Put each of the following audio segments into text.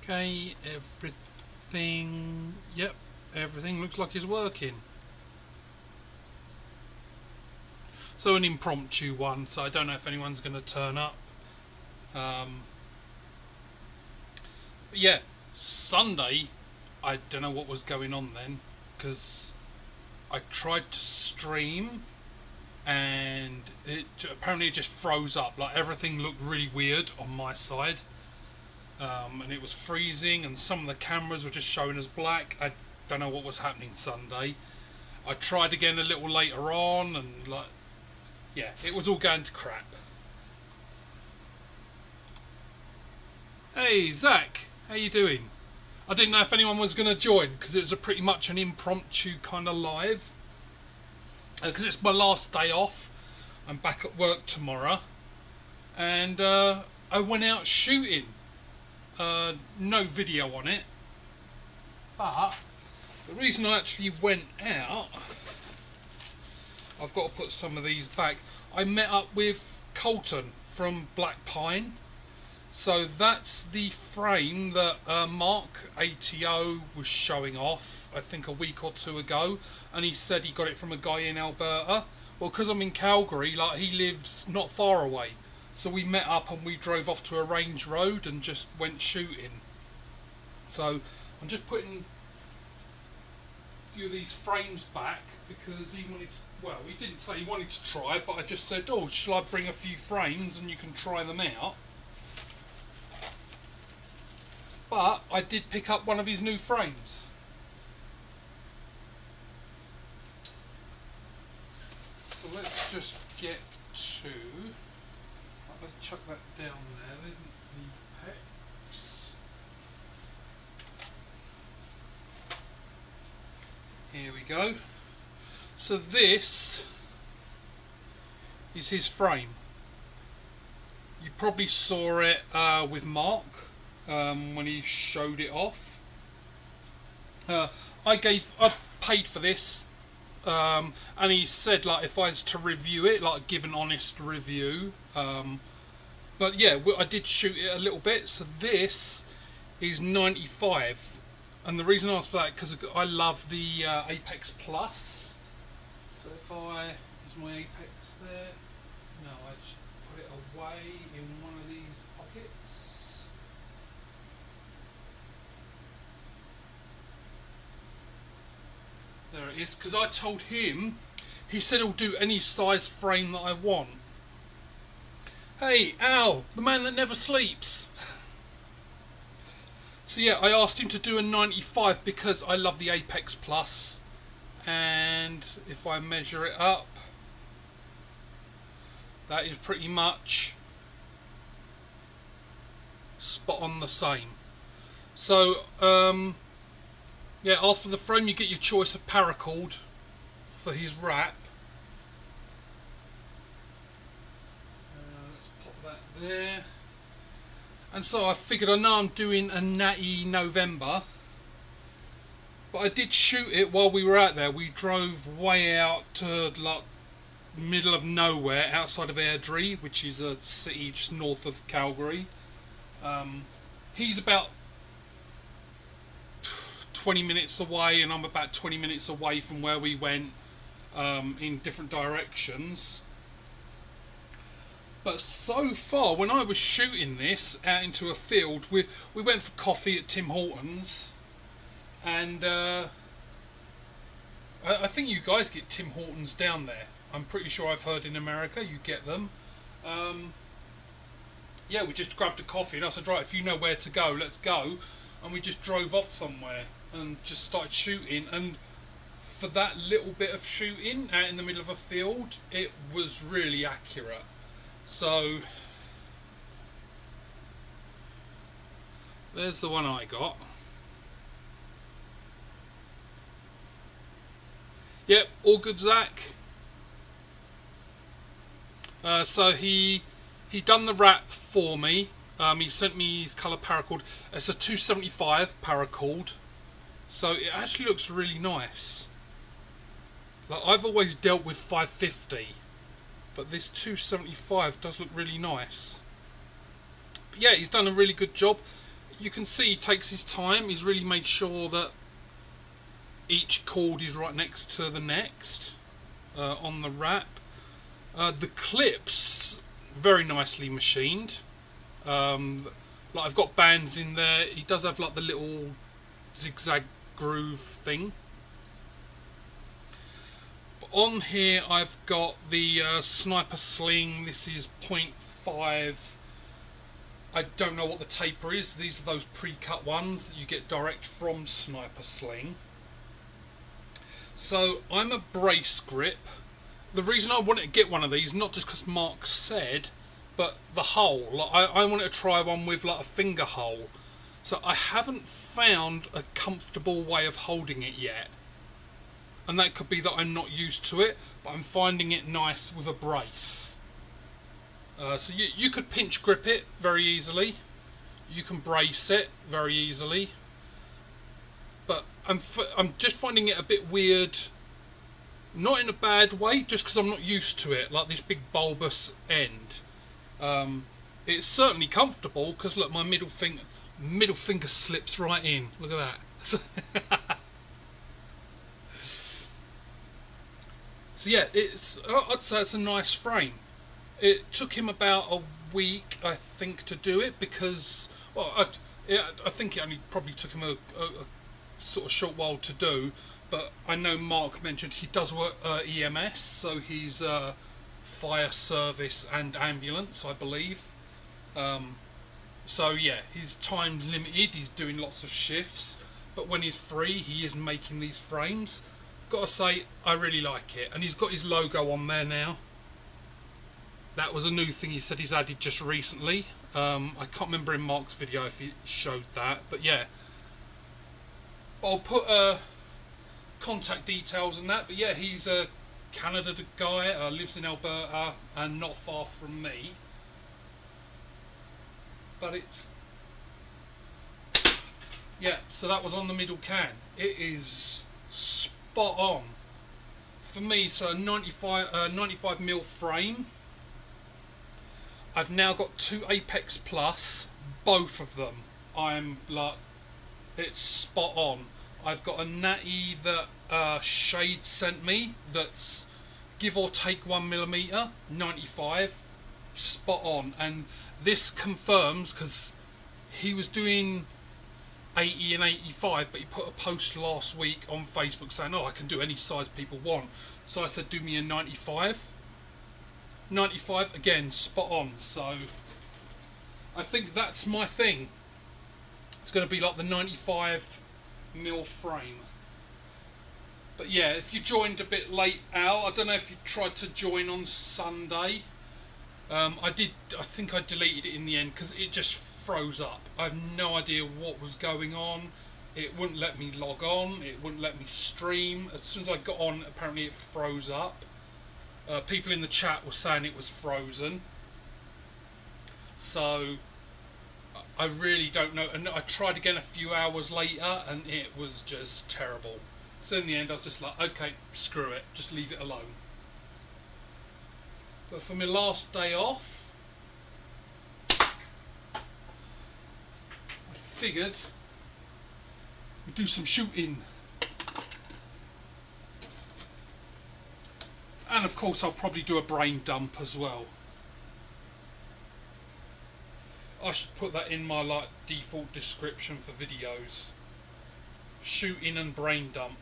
Okay, everything... Yep, everything looks like it's working. So an impromptu one, so I don't know if anyone's going to turn up. But yeah, Sunday, I don't know what was going on then, because I tried to stream and apparently it just froze up. Like everything looked really weird on my side. And it was freezing and some of the cameras were just showing as black. I don't know what was happening Sunday. I tried again a little later on and like, yeah, it was all going to crap. Hey Zach, how you doing? I didn't know if anyone was going to join because it was pretty much an impromptu kind of live. Because it's my last day off. I'm back at work tomorrow. And I went out shooting. No video on it. But the reason I actually went out... I've got to put some of these back. I met up with Colton from Black Pine. So that's the frame that Mark ATO was showing off, I think a week or two ago. And he said he got it from a guy in Alberta. Well, because I'm in Calgary, like he lives not far away. So we met up and we drove off to a range road and just went shooting. So I'm just putting a few of these frames back because he wanted to, well, he didn't say he wanted to try, but I just said, oh, shall I bring a few frames and you can try them out. But I did pick up one of his new frames. So let's just get to... Let's chuck that down there. There isn't the pecs. Here we go. So this is his frame. You probably saw it with Mark when he showed it off. I paid for this. And he said like if I was to review it, like give an honest review. But yeah, I did shoot it a little bit. So this is 95, and the reason I asked for that because I love the Apex Plus. So if I is my Apex there? No, I just put it away in one of these pockets. There it is, because I told him, he said he'll do any size frame that I want. Hey, Al, the man that never sleeps. So yeah, I asked him to do a 95 because I love the Apex Plus. And if I measure it up, that is pretty much spot on the same. So, yeah, as for the frame, you get your choice of paracord for his wrap. Let's pop that there. And so I figured, I know I'm doing a natty November, but I did shoot it while we were out there. We drove way out to like middle of nowhere outside of Airdrie, which is a city just north of Calgary. He's about 20 minutes away and I'm about 20 minutes away from where we went, in different directions. But so far, when I was shooting this out into a field, we went for coffee at Tim Hortons, and I think you guys get Tim Hortons down there. I'm pretty sure I've heard in America you get them. Yeah, we just grabbed a coffee and I said, right, if you know where to go, let's go. And we just drove off somewhere and just started shooting. And for that little bit of shooting out in the middle of a field, it was really accurate. So there's the one I got. Yep, all good, Zach. So he done the wrap for me. He sent me his colour paracord. It's a 275 paracord, so it actually looks really nice. Like, I've always dealt with 550, but this 275 does look really nice. But yeah, he's done a really good job. you can see he takes his time. He's really made sure that each cord is right next to the next on the wrap. The clips, very nicely machined. Like I've got bands in there. He does have like the little zigzag groove thing. But on here I've got the Sniper Sling. This is 0.5. I don't know what the taper is. These are those pre-cut ones that you get direct from Sniper Sling. So I'm a brace grip. The reason I wanted to get one of these, not just because Mark said, but the hole. Like, I wanted to try one with like a finger hole. So I haven't found a comfortable way of holding it yet. And that could be that I'm not used to it, but I'm finding it nice with a brace. So you could pinch grip it very easily. You can brace it very easily. But I'm just finding it a bit weird. Not in a bad way, just because I'm not used to it, like this big bulbous end. It's certainly comfortable, because look, my middle finger slips right in. Look at that. So yeah, I'd say it's a nice frame. It took him about a week, I think, to do it, because, well, I think it only probably took him a sort of short while to do. But I know Mark mentioned he does work EMS, so he's fire service and ambulance, I believe. So yeah, his time's limited. He's doing lots of shifts, but when he's free, he is making these frames. Gotta say, I really like it, and he's got his logo on there now. That was a new thing he said he's added just recently. I can't remember in Mark's video if he showed that, but yeah. I'll put contact details and that, but yeah, he's a Canada guy, lives in Alberta and not far from me. But it's, yeah, so that was on the middle can. It is spot on for me. So 95mm frame. I've now got 2 Apex Plus, both of them. I'm like, it's spot on. I've got a natty that Shade sent me that's give or take 1mm, 95, spot on. And this confirms, because he was doing 80 and 85, but he put a post last week on Facebook saying, oh, I can do any size people want. So I said, do me a 95. 95, again, spot on. So I think that's my thing. It's going to be like the 95mm frame. But yeah, if you joined a bit late, Al, I don't know if you tried to join on Sunday. I think I deleted it in the end because it just froze up. I have no idea what was going on. It wouldn't let me log on, it wouldn't let me stream. As soon as I got on, apparently it froze up. People in the chat were saying it was frozen. So I really don't know. And I tried again a few hours later and it was just terrible. So in the end I was just like, okay, screw it, just leave it alone. But for my last day off, I figured we'd do some shooting. And of course I'll probably do a brain dump as well. I should put that in my like default description for videos. Shooting and brain dump.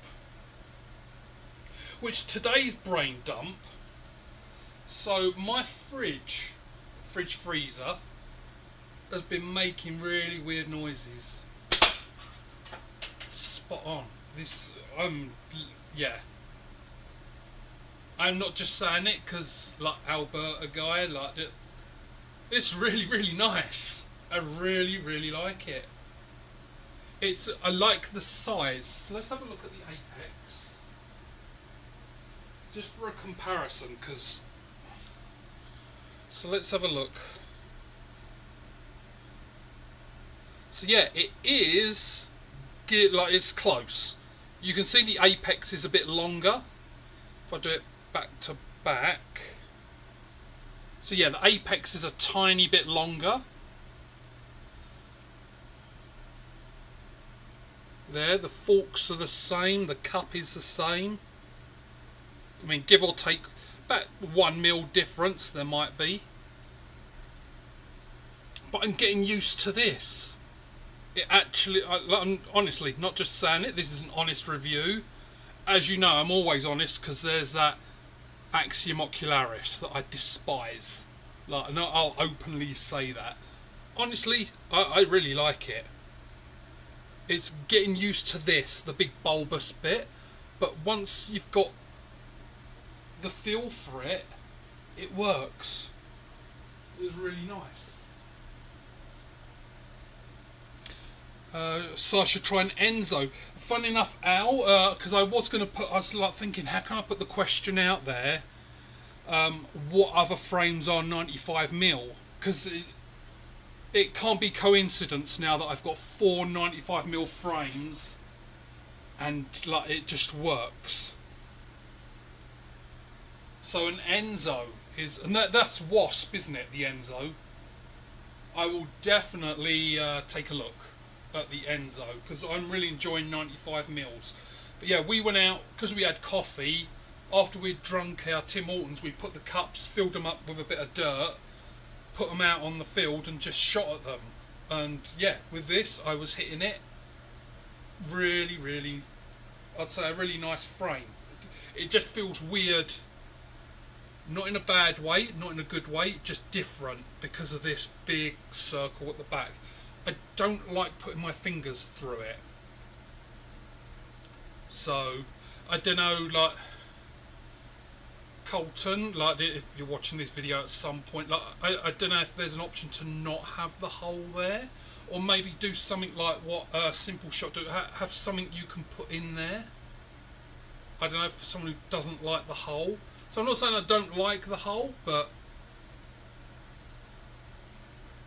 Which today's brain dump, so my freezer has been making really weird noises. Spot on. This, yeah. I'm not just saying it because like Alberta guy, like it. It's really, really nice. I really, really like it. I like the size. So let's have a look at the Apex. Just for a comparison, because... So let's have a look. So yeah, it is... like it's close. You can see the Apex is a bit longer. If I do it back to back. So yeah, the Apex is a tiny bit longer. there. The forks are the same, the cup is the same. I mean, give or take about 1mm difference there might be. But I'm getting used to this. It actually, I'm honestly not just saying it, this is an honest review. As you know, I'm always honest because there's that axiom ocularis that I despise. Like, and I'll openly say that. Honestly, I really like it. It's getting used to this, the big bulbous bit. But once you've got the feel for it, it works. It was really nice. So I should try an Enzo. Funny enough, Al, because I was like thinking, how can I put the question out there? What other frames are 95mm? Because it can't be coincidence now that I've got 4 95mm frames, and like it just works. So an Enzo is, and that's Wasp, isn't it? The Enzo. I will definitely take a look at the Enzo because I'm really enjoying 95mm. But yeah, we went out because we had coffee. After we'd drunk our Tim Hortons, we put the cups, filled them up with a bit of dirt, put them out on the field and just shot at them. And yeah, with this I was hitting it. Really, really, I'd say a really nice frame. It just feels weird, not in a bad way, not in a good way, just different because of this big circle at the back. I don't like putting my fingers through it. So, I don't know, like, Colton, like, if you're watching this video at some point, like, I don't know if there's an option to not have the hole there, or maybe do something like what Simple Shot do, have something you can put in there. I don't know, for someone who doesn't like the hole. So I'm not saying I don't like the hole, but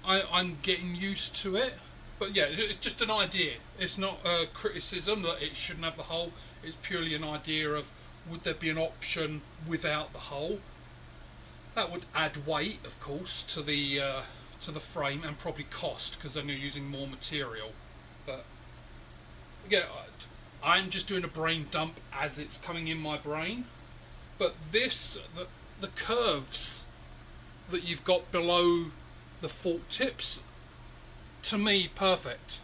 I'm getting used to it. But yeah, it's just an idea. It's not a criticism that it shouldn't have the hole. It's purely an idea of, would there be an option without the hole? That would add weight, of course, to the frame, and probably cost because then you're using more material. But again, I'm just doing a brain dump as it's coming in my brain. But this, the curves that you've got below the fork tips, to me, perfect.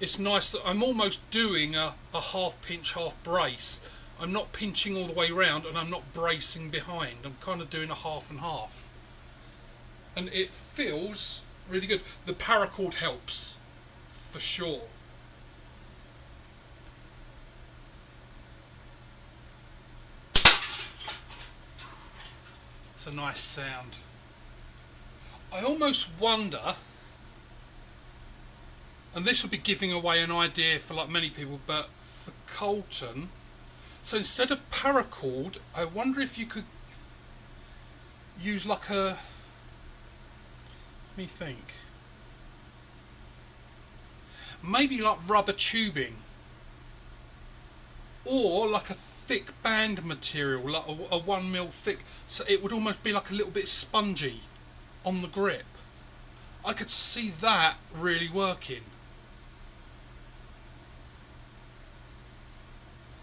It's nice that I'm almost doing a half pinch, half brace. I'm not pinching all the way round and I'm not bracing behind. I'm kind of doing a half and half. And it feels really good. The paracord helps, for sure. It's a nice sound. I almost wonder, and this will be giving away an idea for like many people, but for Colton, so instead of paracord, I wonder if you could use like a, let me think, maybe like rubber tubing, or like a thick band material, like a 1mm thick, so it would almost be like a little bit spongy on the grip. I could see that really working.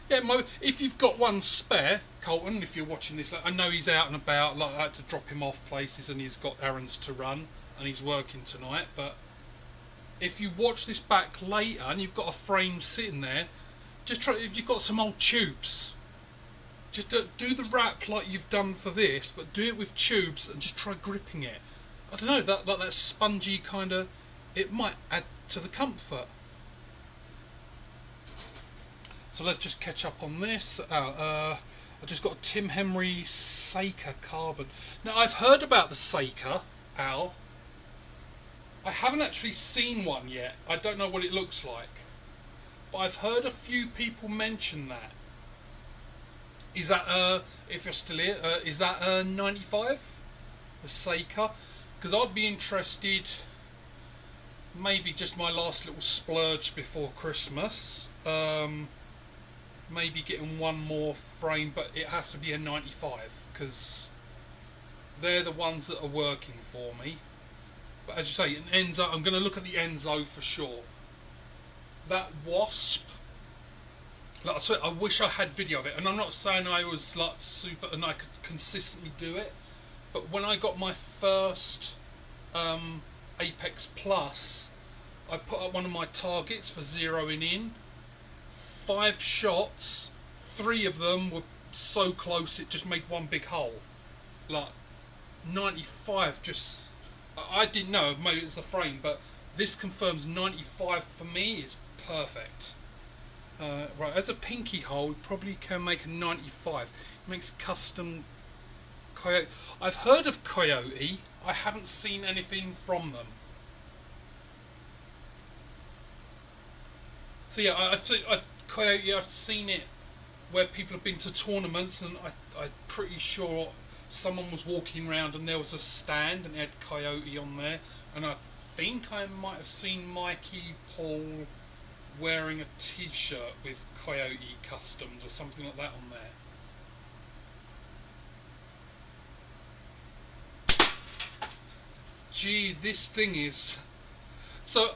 Yeah, if you've got one spare, Colton, if you're watching this, like, I know he's out and about, like, I had to drop him off places and he's got errands to run and he's working tonight, but if you watch this back later and you've got a frame sitting there, just try, if you've got some old tubes, just do the wrap like you've done for this, but do it with tubes and just try gripping it. I don't know, that spongy kind of, it might add to the comfort. So let's just catch up on this. I just got a Tim Henry Seika carbon. Now I've heard about the Seika, Al. I haven't actually seen one yet. I don't know what it looks like. But I've heard a few people mention that. Is that, if you're still here, is that 95? The Seika? Because I'd be interested, maybe just my last little splurge before Christmas. Maybe getting one more frame, but it has to be a 95 because they're the ones that are working for me. But as you say, an Enzo, I'm going to look at the Enzo for sure. that wasp, like I swear, I wish I had video of it, and I'm not saying I was like super and I could consistently do it, but when I got my first Apex Plus, I put up one of my targets for zeroing in. 5 shots, 3 of them were so close it just made one big hole. Like 95 just, I didn't know, maybe it was the frame, but this confirms 95 for me is perfect. Right, as a pinky hole, you probably can make a 95. It makes custom coyote. I've heard of coyote, I haven't seen anything from them. So yeah, I've seen coyote. I've seen it where people have been to tournaments, and I'm pretty sure someone was walking around and there was a stand and it had coyote on there, and I think I might have seen Mikey Paul wearing a t-shirt with Coyote Customs or something like that on there. Gee, this thing is... So,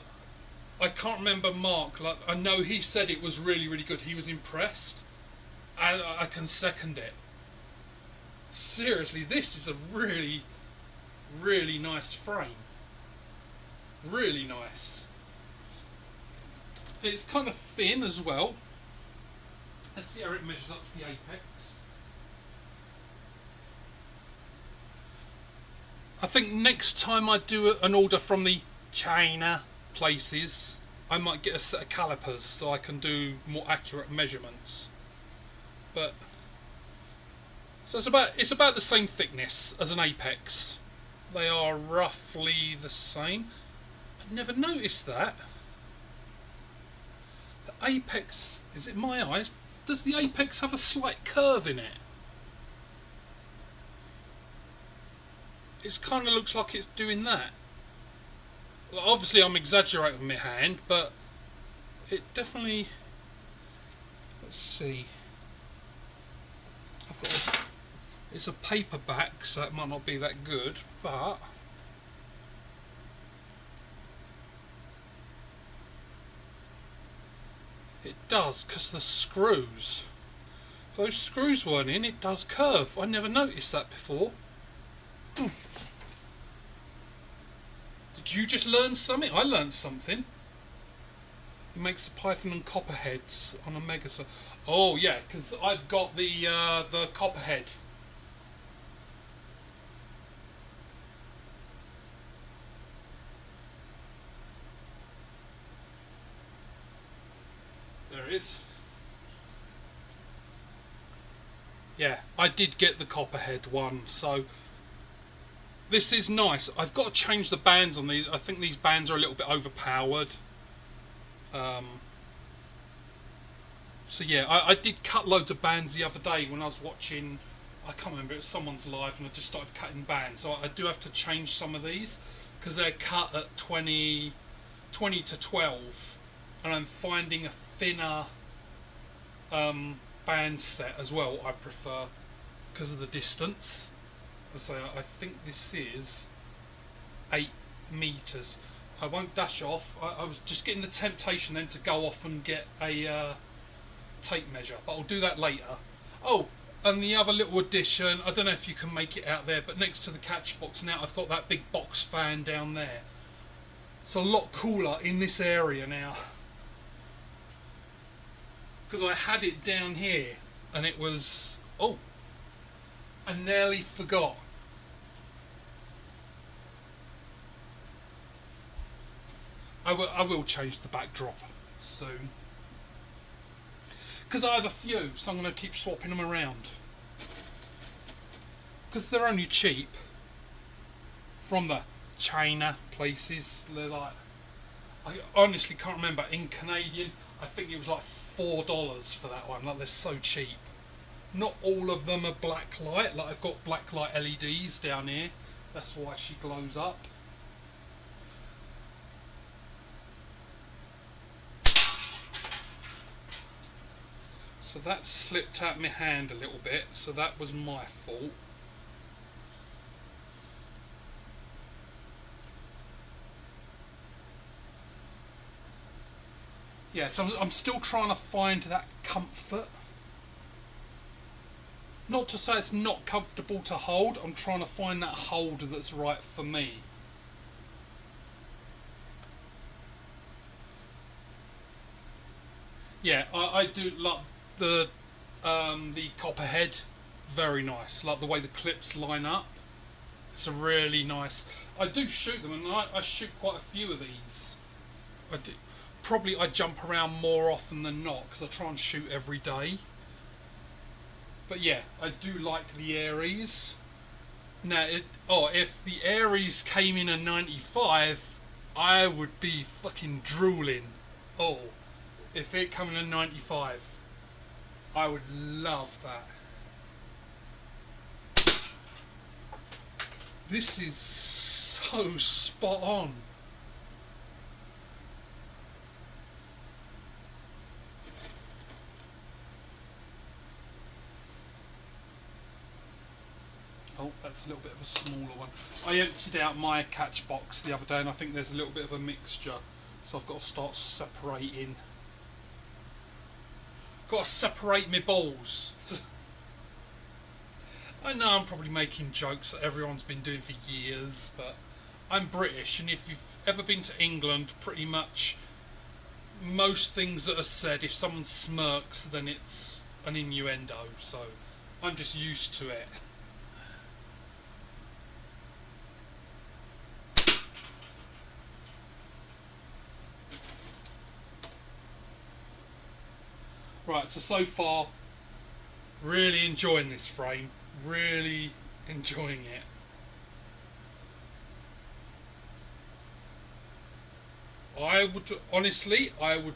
I can't remember Mark, like, I know he said it was really, really good. He was impressed. I can second it. Seriously, this is a really, really nice frame. Really nice. It's kind of thin as well. Let's see how it measures up to the apex. I think next time I do an order from the China places, I might get a set of calipers so I can do more accurate measurements. But so it's about the same thickness as an apex. They are roughly the same. I never noticed that. The apex, is it my eyes? Does the apex have a slight curve in it? It kind of looks like it's doing that. Well, obviously I'm exaggerating with my hand, but it definitely... Let's see. It's a paperback, so it might not be that good, but... It does, because the screws. If those screws weren't in, it does curve. I never noticed that before. Did you just learn something? I learned something. It makes the Python and Copperheads on a Mega. Oh yeah, because I've got the Copperhead. There it is. Yeah, I did get the Copperhead one, so this is nice. I've got to change the bands on these. I think these bands are a little bit overpowered. So yeah, I did cut loads of bands the other day when I was watching, I can't remember, it was someone's live, and I just started cutting bands. So I do have to change some of these because they're cut at 20 to 12, and I'm finding a thinner band set as well I prefer because of the distance. So I think this is 8 meters. I won't dash off. I was just getting the temptation then to go off and get a tape measure, but I'll do that later. Oh, and the other little addition, I don't know if you can make it out there, but next to the catch box now I've got that big box fan down there. It's a lot cooler in this area now, because I had it down here and it was, oh, I nearly forgot. I will change the backdrop soon, because I have a few, so I'm going to keep swapping them around, because they're only cheap from the China places. They're like, I honestly can't remember, in Canadian I think it was like $4 for that one. Like, they're so cheap. Not all of them are black light. Like, I've got black light LEDs down here, that's why she glows up. So that slipped out my hand a little bit, so that was my fault. Yeah, so I'm still trying to find that comfort. Not to say it's not comfortable to hold, I'm trying to find that hold that's right for me. Yeah, I do like the copperhead, very nice. Like the way the clips line up. It's a really nice. I do shoot them, and I shoot quite a few of these. I do. Probably I jump around more often than not because I try and shoot every day. But yeah, I do like the Aries. Now, if the Aries came in a 95, I would be fucking drooling. Oh, if it came in a 95, I would love that. This is so spot on. Oh, that's a little bit of a smaller one. I emptied out my catch box the other day and I think there's a little bit of a mixture. So I've got to start separating. Got to separate my balls. I know I'm probably making jokes that everyone's been doing for years, but I'm British, and if you've ever been to England, pretty much most things that are said, if someone smirks, then it's an innuendo, so I'm just used to it. Right, so far, really enjoying this frame. Really enjoying it. I would, honestly, and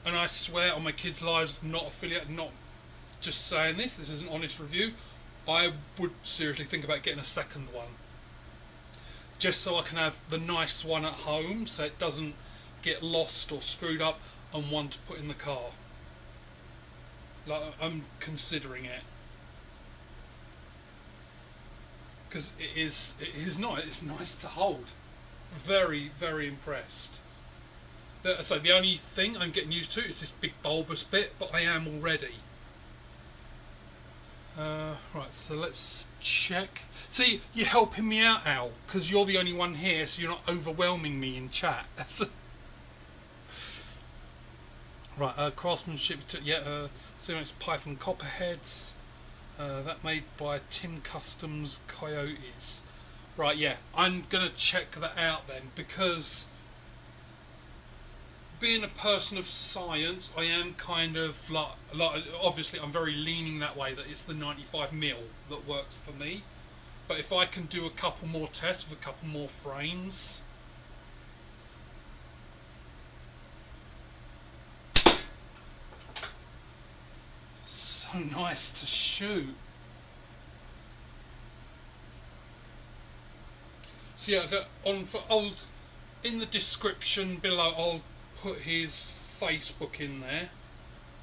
I swear on my kids' lives, not affiliate, not just saying this is an honest review, I would seriously think about getting a second one. Just so I can have the nice one at home, so it doesn't get lost or screwed up, and one to put in the car. Like, I'm considering it. Because it's nice to hold. Very, very impressed. So the only thing I'm getting used to is this big bulbous bit, but I am already. Right, so let's check. See, you're helping me out, Al, because you're the only one here, so you're not overwhelming me in chat. Right, craftsmanship, yeah, so it's Python Copperheads. That made by Tim Customs Coyotes. Right, yeah, I'm going to check that out then, because being a person of science, I am kind of like obviously I'm very leaning that way, that it's the 95mm that works for me. But if I can do a couple more tests with a couple more frames, so nice to shoot. So yeah, in the description below, I'll put his Facebook in there.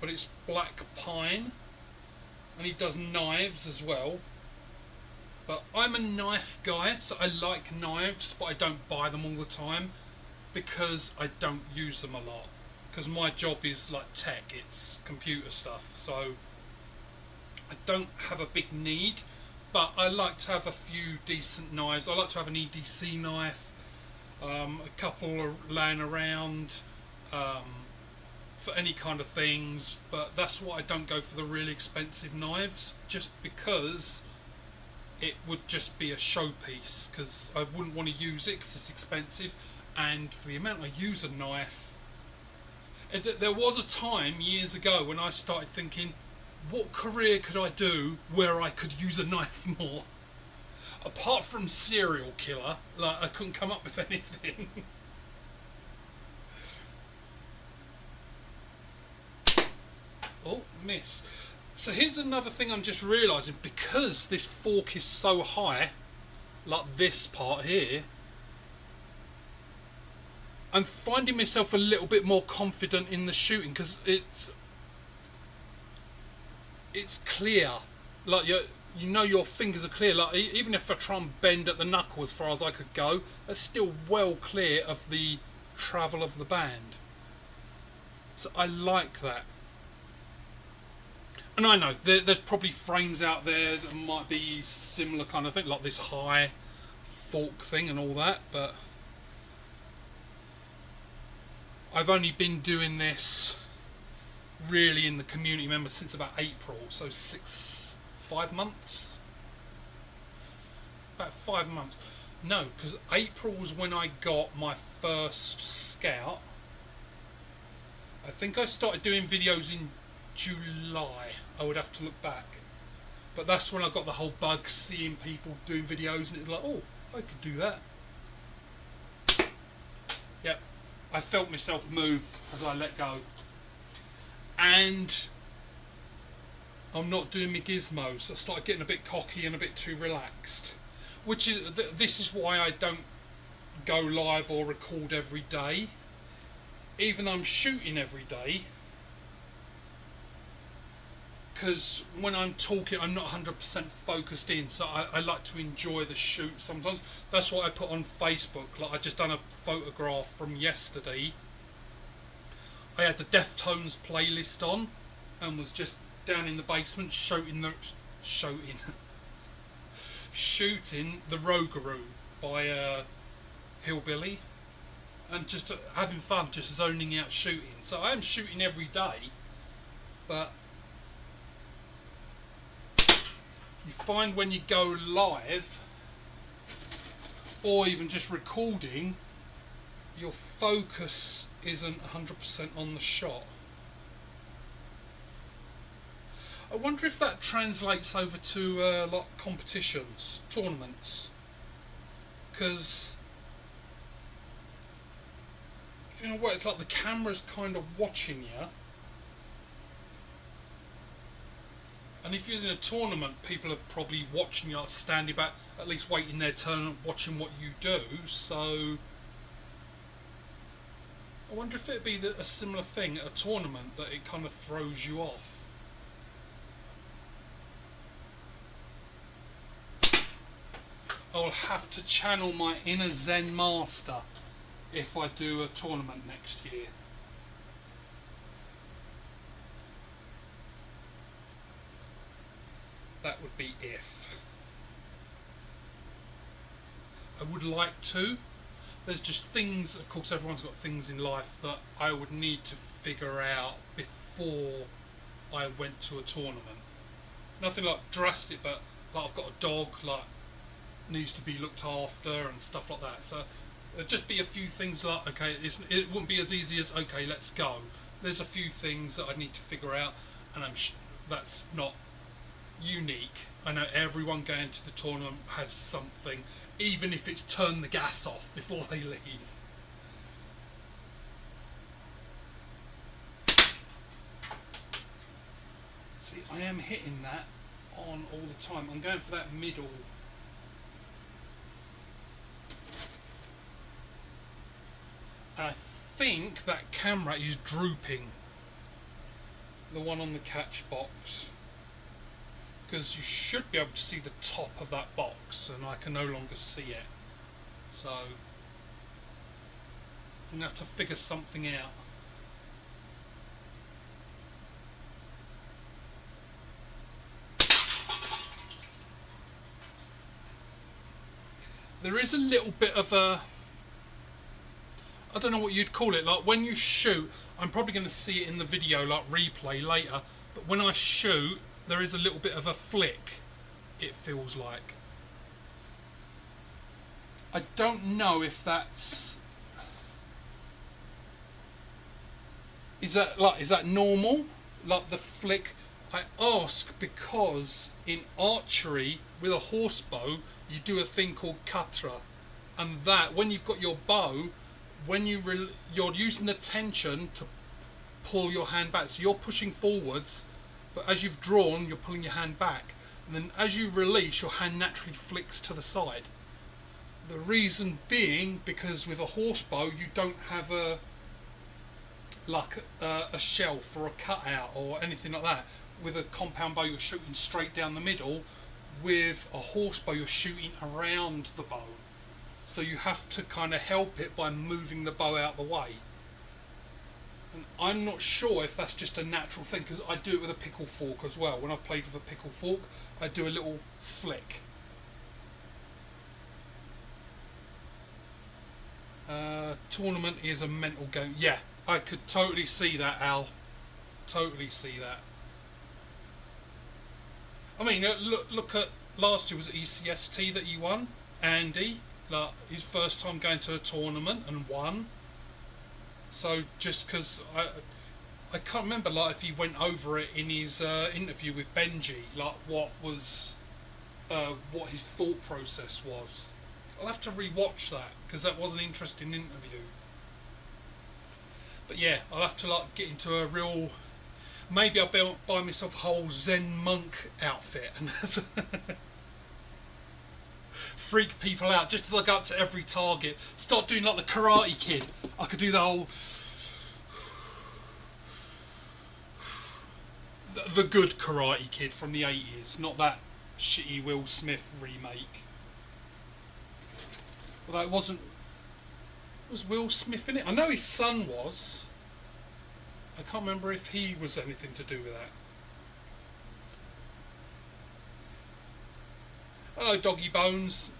But it's Black Pine, and he does knives as well. But I'm a knife guy, so I like knives, but I don't buy them all the time because I don't use them a lot. Because my job is like tech, it's computer stuff, so I don't have a big need. But I like to have a few decent knives. I like to have an EDC knife, a couple are laying around for any kind of things. But that's why I don't go for the really expensive knives, just because it would just be a showpiece. Because I wouldn't want to use it because it's expensive, and for the amount I use a knife, there was a time years ago when I started thinking, what career could I do where I could use a knife more? Apart from serial killer, like, I couldn't come up with anything. Oh, miss. So here's another thing I'm just realising, because this fork is so high, like this part here, I'm finding myself a little bit more confident in the shooting, because it's clear, like you know your fingers are clear. Like even if I try and bend at the knuckle as far as I could go, that's still well clear of the travel of the band. So I like that. And I know there's probably frames out there that might be similar kind of thing, like this high fork thing and all that, but I've only been doing this really in the community member since about April, so 5 months? About 5 months. No, because April was when I got my first Scout. I think I started doing videos in July. I would have to look back. But that's when I got the whole bug, seeing people doing videos, and it's like, oh, I could do that. Yep, I felt myself move as I let go. And I'm not doing my gizmos. I started getting a bit cocky and a bit too relaxed. Which is, this is why I don't go live or record every day. Even though I'm shooting every day. Because when I'm talking, I'm not 100% focused in, so I like to enjoy the shoot sometimes. That's what I put on Facebook. Like, I just done a photograph from yesterday. I had the Deftones playlist on and was just down in the basement shooting the Rougarou by Hillbilly, and just having fun, just zoning out shooting. So I am shooting every day, but you find when you go live or even just recording, your focus isn't 100% on the shot. I wonder if that translates over to like competitions, tournaments, because you know what, it's like the camera's kind of watching you. And if you're in a tournament, people are probably watching you, like standing back, at least waiting their turn, watching what you do. So I wonder if it'd be a similar thing at a tournament, that it kind of throws you off. I'll have to channel my inner Zen master if I do a tournament next year. That would be if. I would like to. There's just things, of course everyone's got things in life that I would need to figure out before I went to a tournament. Nothing like drastic, but like I've got a dog, like needs to be looked after and stuff like that. So there'd just be a few things like, okay, it wouldn't be as easy as, okay, let's go. There's a few things that I need to figure out, and that's not unique. I know everyone going to the tournament has something, even if it's turn the gas off before they leave. See, I am hitting that on all the time. I'm going for that middle. I think that camera is drooping, the one on the catch box, because you should be able to see the top of that box, and I can no longer see it. So I'm going to have to figure something out. There is a little bit of a, I don't know what you'd call it, like when you shoot, I'm probably going to see it in the video, like replay later, but when I shoot, there is a little bit of a flick, it feels like. I don't know if that's, is that normal, like the flick? I ask because in archery with a horse bow you do a thing called katra, and that when you've got your bow, when you're using the tension to pull your hand back, so you're pushing forwards, but as you've drawn you're pulling your hand back, and then as you release your hand naturally flicks to the side. The reason being because with a horse bow you don't have a shelf or a cutout or anything like that. With a compound bow you're shooting straight down the middle. With a horse bow you're shooting around the bow, so you have to kind of help it by moving the bow out the way. And I'm not sure if that's just a natural thing, because I do it with a pickle fork as well. When I've played with a pickle fork, I do a little flick. Tournament is a mental game. Yeah, I could totally see that, Al. Totally see that. I mean, look at last year was ECST that you won, Andy. Like his first time going to a tournament and won. So just because I can't remember like if he went over it in his interview with Benji, like what his thought process was. I'll have to rewatch that because that was an interesting interview. But yeah, I'll have to like get into a real. Maybe I'll buy myself a whole Zen monk outfit and freak people out just as I go up to every target. Start doing like the Karate Kid. I could do the whole. The good Karate Kid from the 80s, not that shitty Will Smith remake. Although it wasn't. Was Will Smith in it? I know his son was. I can't remember if he was anything to do with that. Hello, Doggy Bones.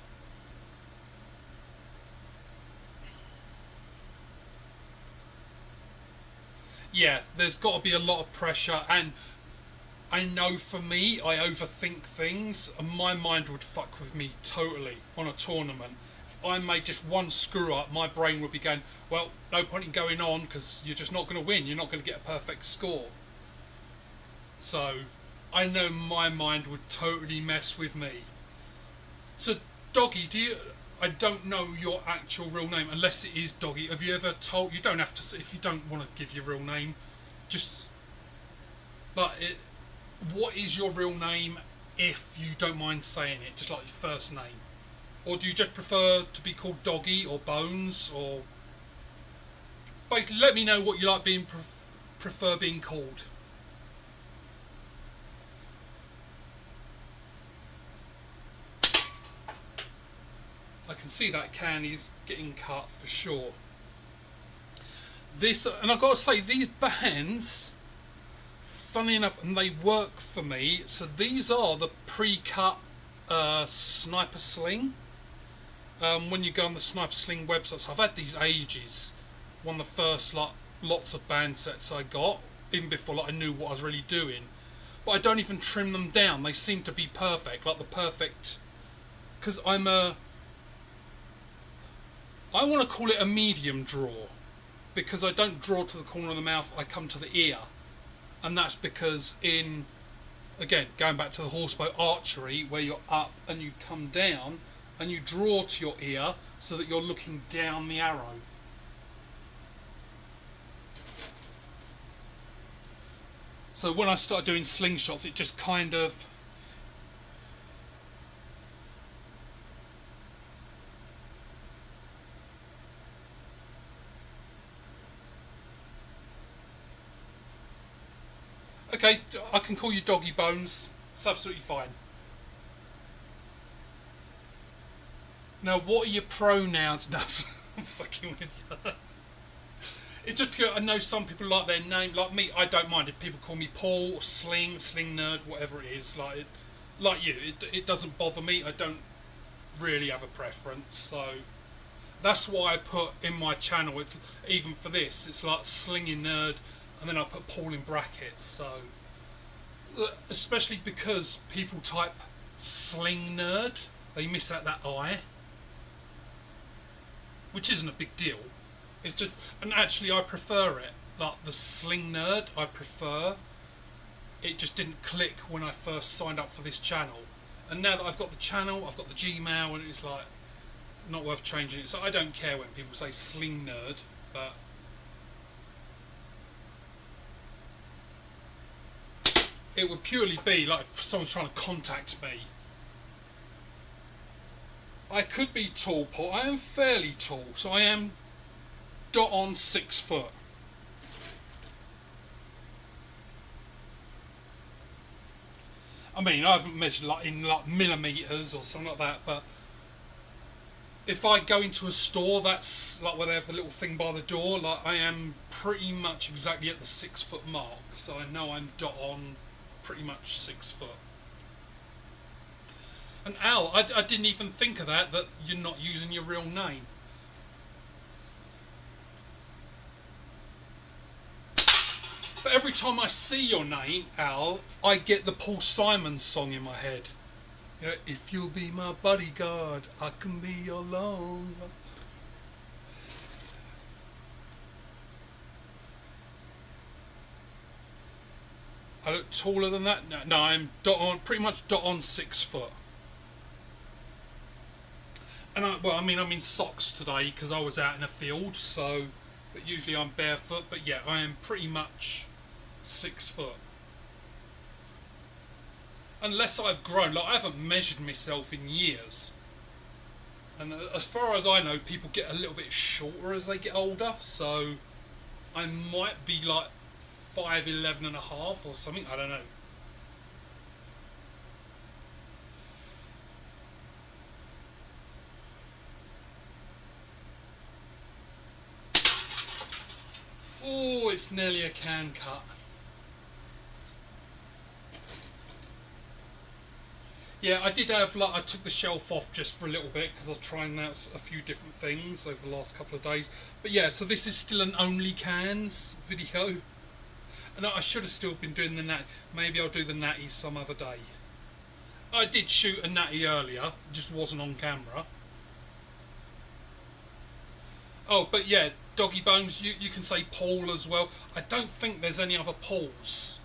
Yeah, there's got to be a lot of pressure, and I know for me, I overthink things, and my mind would fuck with me totally on a tournament. I made just one screw up, my brain would be going, well, no point in going on because you're just not going to win. You're not going to get a perfect score. So I know my mind would totally mess with me. So Doggy, I don't know your actual real name unless it is Doggy. Have you ever told? You don't have to. If you don't want to give your real name, just like it. What is your real name? If you don't mind saying it, just like your first name. Or do you just prefer to be called Doggy or Bones? Or basically, let me know what you like being prefer being called. I can see that can is getting cut for sure. This, and I've got to say, these bands, funny enough, and they work for me. So these are the pre-cut Sniper Sling. When you go on the Sniper Sling website, so I've had these ages. One of the first lots of band sets I got, even before I knew what I was really doing. But I don't even trim them down. They seem to be perfect, like the perfect. Because I want to call it a medium draw, because I don't draw to the corner of the mouth. I come to the ear, and that's because again, going back to the horsebow archery, where you're up and you come down. And you draw to your ear so that you're looking down the arrow. So when I started doing slingshots, it just kind of... Okay, I can call you Doggy Bones. It's absolutely fine. Now, what are your pronouns? No, I'm fucking with you. It's just pure. I know some people like their name. Like me, I don't mind if people call me Paul or Slinginerd, whatever it is. Like you, it doesn't bother me. I don't really have a preference. So that's why I put in my channel, even for this, it's like Slinginerd, and then I put Paul in brackets. So especially because people type Slinginerd, they miss out that I. Which isn't a big deal. It's just, and actually I prefer it. Like the Slinginerd, I prefer. It just didn't click when I first signed up for this channel. And now that I've got the channel, I've got the Gmail, and it's like, not worth changing it. So I don't care when people say Slinginerd, but... It would purely be like if someone's trying to contact me. I could be tall, Paul. I am fairly tall, so I am dot on 6 foot. I mean, I haven't measured like in like millimeters or something like that, but if I go into a store that's like where they have the little thing by the door, like I am pretty much exactly at the 6 foot mark, so I know I'm dot on pretty much 6 foot. And Al, I didn't even think of that you're not using your real name. But every time I see your name, Al, I get the Paul Simon song in my head. You know, if you'll be my bodyguard, I can be your lone. I look taller than that. No, I'm pretty much dot on 6 foot. And I'm in socks today because I was out in a field. So, but usually I'm barefoot. But yeah, I am pretty much 6 foot. Unless I've grown, like I haven't measured myself in years. And as far as I know, people get a little bit shorter as they get older. So I might be like 5'11" and a half or something. I don't know. Oh, it's nearly a can cut. Yeah, I did have, I took the shelf off just for a little bit because I was trying out a few different things over the last couple of days. But yeah, so this is still an only cans video. And I should have still been doing the natty. Maybe I'll do the natty some other day. I did shoot a natty earlier, just wasn't on camera. Oh, but yeah, Doggy Bones, you can say Paul as well. I don't think there's any other Pauls.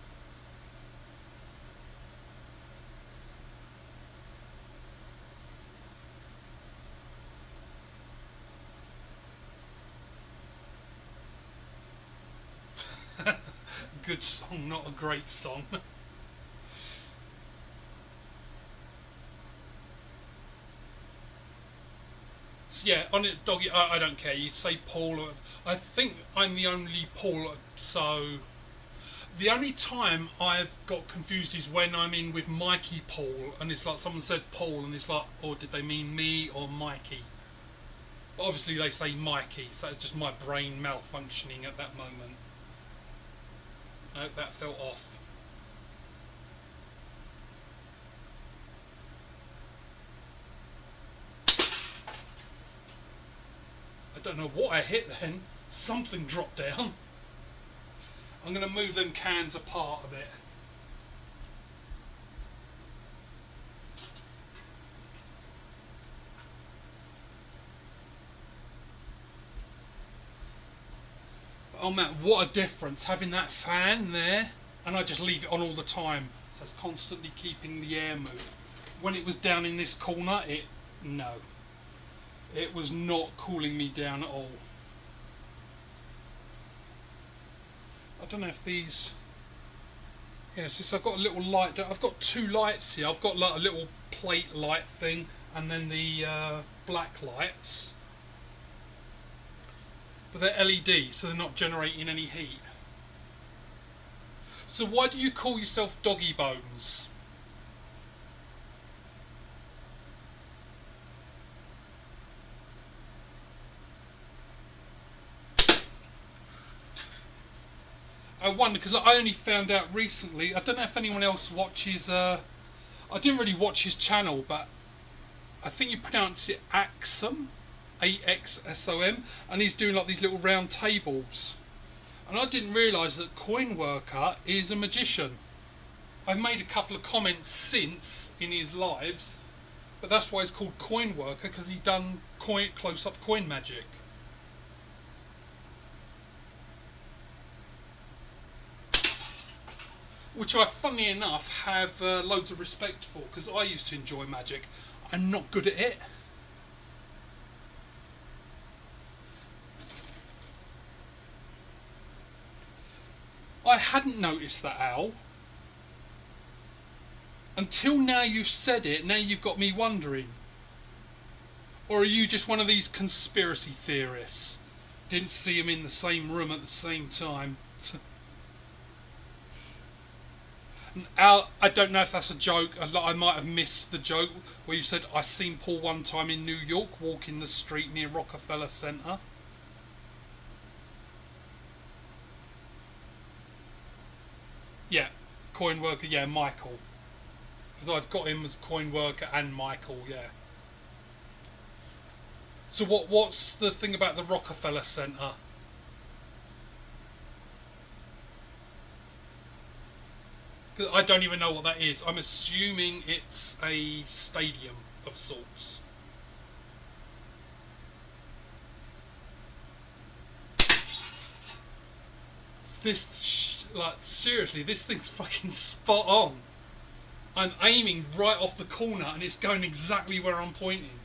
Good song, not a great song. So yeah, on it, Doggy, I don't care. You say Paul. Or, I think I'm the only Paul. So the only time I've got confused is when I'm in with Mikey Paul, and it's like someone said Paul, and it's like, oh, did they mean me or Mikey? But obviously they say Mikey, so it's just my brain malfunctioning at that moment. No, that fell off. I don't know what I hit then. Something dropped down. I'm going to move them cans apart a bit. Oh man, what a difference having that fan there, and I just leave it on all the time, so it's constantly keeping the air move. When it was down in this corner, it was not cooling me down at all. I don't know if these, yeah, so I've got a little light, I've got two lights here. I've got like a little plate light thing and then the black lights. But they're LED, so they're not generating any heat. So why do you call yourself Doggy Bones? I wonder, because I only found out recently, I don't know if anyone else watches, I didn't really watch his channel, but I think you pronounce it Axom. AXSOM, and he's doing like these little round tables, and I didn't realise that Coinworker is a magician. I've made a couple of comments since in his lives, but that's why it's called Coinworker, because he done close-up coin magic. Which I, funnily enough, have loads of respect for, because I used to enjoy magic. I'm not good at it. I hadn't noticed that, Al. Until now you've said it, now you've got me wondering. Or are you just one of these conspiracy theorists? Didn't see him in the same room at the same time. And Al, I don't know if that's a joke. I might have missed the joke where you said I seen Paul one time in New York walking the street near Rockefeller Center. Yeah, coin worker. Yeah, Michael. Because I've got him as coin worker and Michael. Yeah. So what's the thing about the Rockefeller Center? I don't even know what that is. I'm assuming it's a stadium of sorts. Like, seriously, this thing's fucking spot on. I'm aiming right off the corner and it's going exactly where I'm pointing.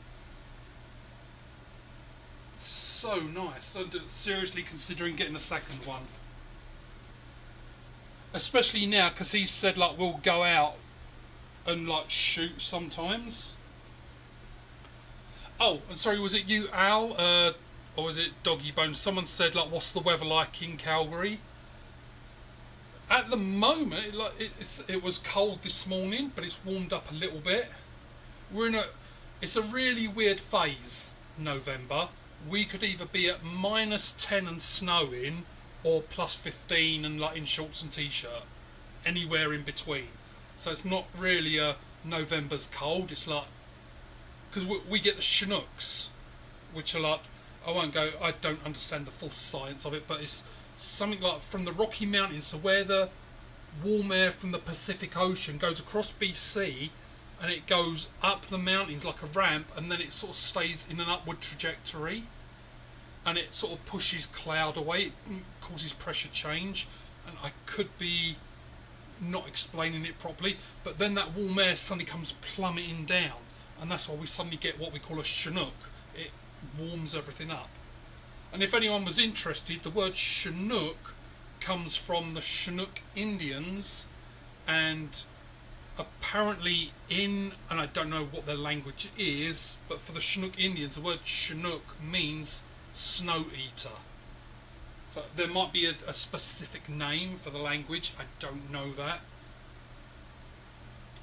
So nice. I'm seriously considering getting a second one. Especially now, because he said, like, we'll go out and, like, shoot sometimes. Oh, I'm sorry, was it you, Al? Or was it Doggy Bones? Someone said, like, what's the weather like in Calgary? At the moment, it was cold this morning, but it's warmed up a little bit. It's a really weird phase, November. We could either be at -10 and snowing, or +15 and like in shorts and t-shirt, anywhere in between. So it's not really a November's cold. It's like, because we get the Chinooks, which are like, I don't understand the full science of it, but it's something like from the Rocky Mountains, so where the warm air from the Pacific Ocean goes across BC and it goes up the mountains like a ramp, and then it sort of stays in an upward trajectory, and it sort of pushes cloud away. It causes pressure change, and I could be not explaining it properly, but then that warm air suddenly comes plummeting down, and that's why we suddenly get what we call a Chinook. It warms everything up. And if anyone was interested, the word Chinook comes from the Chinook Indians, and apparently and I don't know what their language is, but for the Chinook Indians, the word Chinook means snow eater. So there might be a specific name for the language. I don't know that.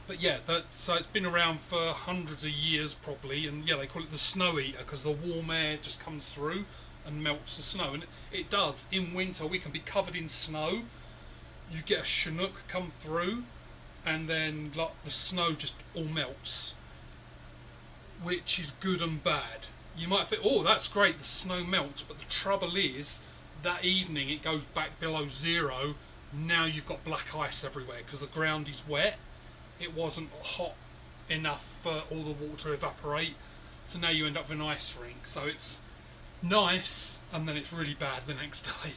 But yeah, so it's been around for hundreds of years probably, and yeah, they call it the snow eater because the warm air just comes through and melts the snow, and it does. In winter we can be covered in snow. You get a Chinook come through, and then like the snow just all melts, which is good and bad. You might think, oh, that's great, the snow melts, but the trouble is, that evening it goes back below zero. Now you've got black ice everywhere because the ground is wet. It wasn't hot enough for all the water to evaporate, so now you end up with an ice rink. So it's nice, and then it's really bad the next day.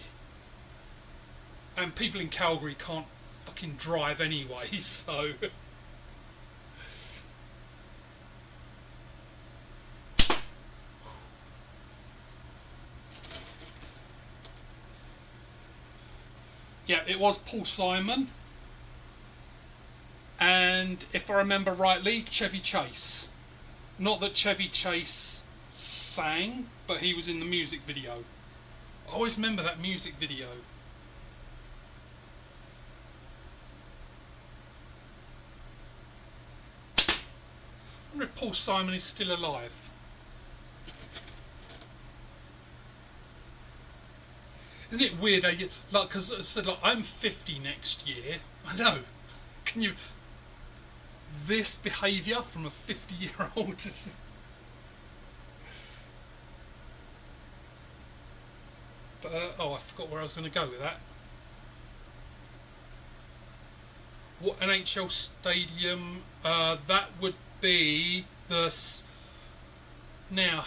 And people in Calgary can't fucking drive anyway, so... Yeah, it was Paul Simon, and if I remember rightly, Chevy Chase. Not that Chevy Chase sang, but he was in the music video. I always remember that music video. I wonder if Paul Simon is still alive. Isn't it weird how you, like, because I said, like, I'm 50 next year. I know. Can you... This behaviour from a 50-year-old is... But, oh, I forgot where I was going to go with that. What NHL stadium? That would be the... Now,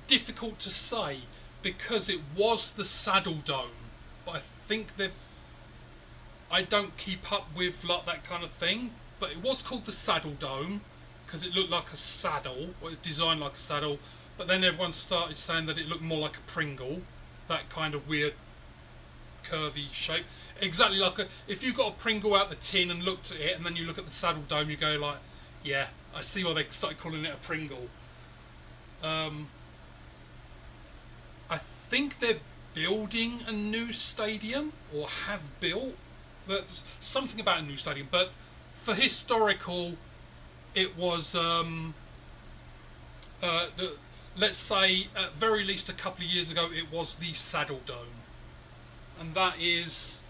difficult to say, because it was the Saddle Dome, but I think they've... I don't keep up with like that kind of thing, but it was called the Saddle Dome because it looked like a saddle, or it was designed like a saddle, but then everyone started saying that it looked more like a Pringle, that kind of weird curvy shape, exactly like if you got a Pringle out the tin and looked at it and then you look at the Saddle Dome, you go like, yeah, I see why they started calling it a Pringle. I think they're building a new stadium, or have built, There's something about a new stadium, but for historical, it was let's say at very least a couple of years ago, it was the Saddle Dome, and that is,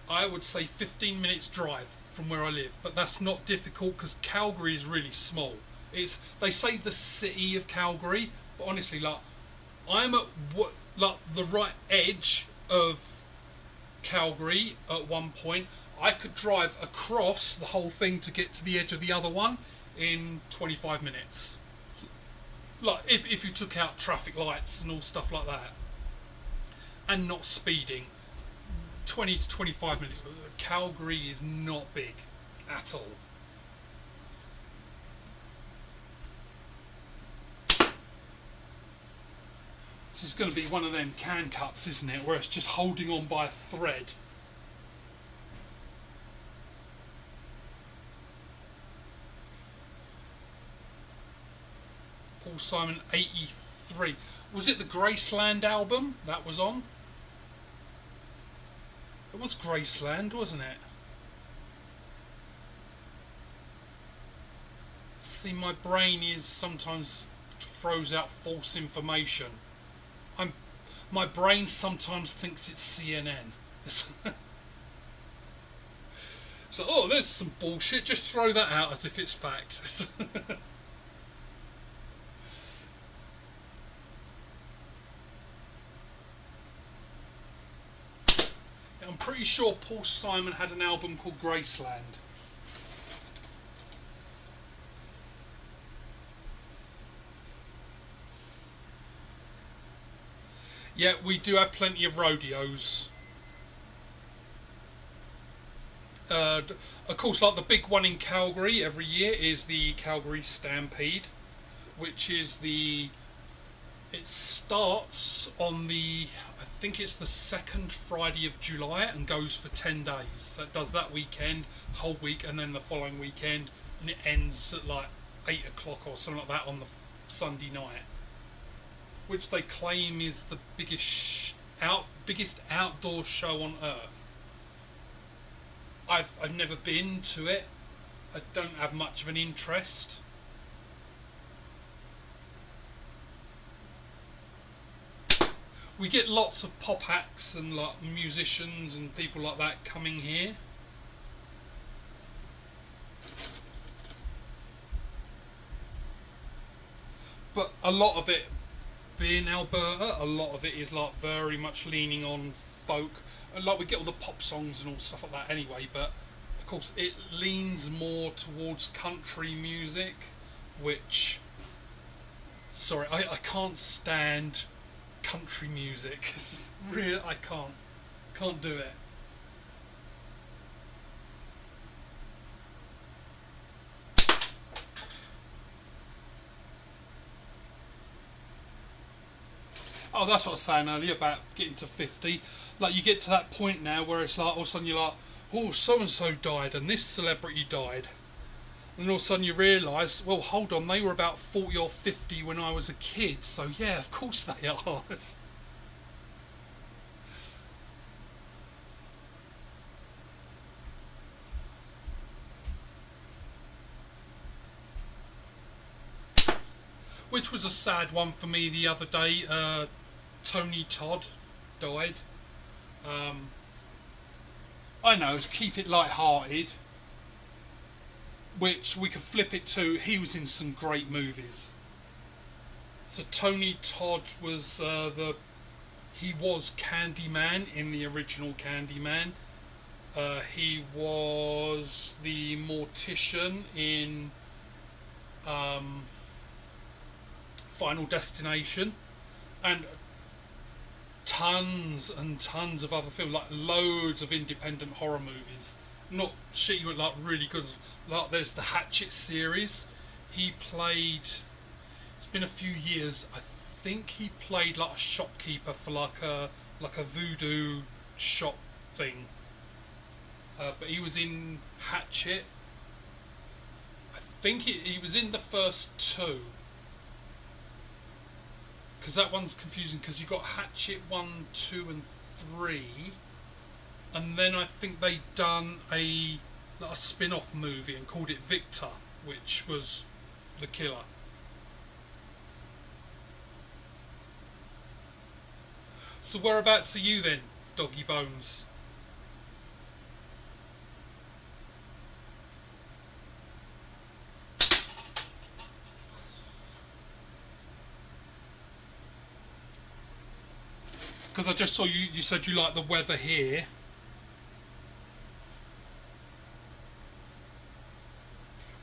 I would say, 15 minutes drive from where I live. But that's not difficult because Calgary is really small. It's, they say the city of Calgary, but honestly, like, I'm at like the right edge of Calgary at one point. I could drive across the whole thing to get to the edge of the other one in 25 minutes. Like, if you took out traffic lights and all stuff like that, and not speeding, 20 to 25 minutes. Calgary is not big at all. This is going to be one of them can cuts, isn't it, where it's just holding on by a thread. Paul Simon 83. Was it the Graceland album that was on? It was Graceland, wasn't it? See, my brain is sometimes throws out false information. My brain sometimes thinks it's CNN. So, oh, there's some bullshit. Just throw that out as if it's fact. I'm pretty sure Paul Simon had an album called Graceland. Yeah, we do have plenty of rodeos. Of course, like the big one in Calgary every year is the Calgary Stampede, which is it starts on I think it's the second Friday of July and goes for 10 days. So it does that weekend, whole week, and then the following weekend, and it ends at like 8 o'clock or something like that on the Sunday night, which they claim is the biggest outdoor show on earth. I've never been to it. I don't have much of an interest. We get lots of pop acts and like musicians and people like that coming here. But a lot of it, being Alberta, a lot of it is like very much leaning on folk. Like we get all the pop songs and all stuff like that anyway, but of course it leans more towards country music, which, sorry, I can't stand country music. It's just really, I can't do it. Oh, that's what I was saying earlier about getting to 50. Like, you get to that point now where it's like, all of a sudden you're like, oh, so-and-so died and this celebrity died. And all of a sudden you realise, well, hold on, they were about 40 or 50 when I was a kid, so yeah, of course they are. Which was a sad one for me the other day. Tony Todd died. I know, keep it light-hearted. Which we could flip it to, he was in some great movies. So Tony Todd was he was Candyman in the original Candyman. He was the mortician in Final Destination, and tons and tons of other films, like loads of independent horror movies. Not shitty, but like really good. Like there's the Hatchet series. He played. It's been a few years. I think he played like a shopkeeper for like a voodoo shop thing. But he was in Hatchet. I think he was in the first two. Because that one's confusing, because you've got Hatchet 1, 2 and 3, and then I think they done a spin-off movie and called it Victor, which was the killer. So whereabouts are you then, Doggy Bones? Because I just saw you said you like the weather here.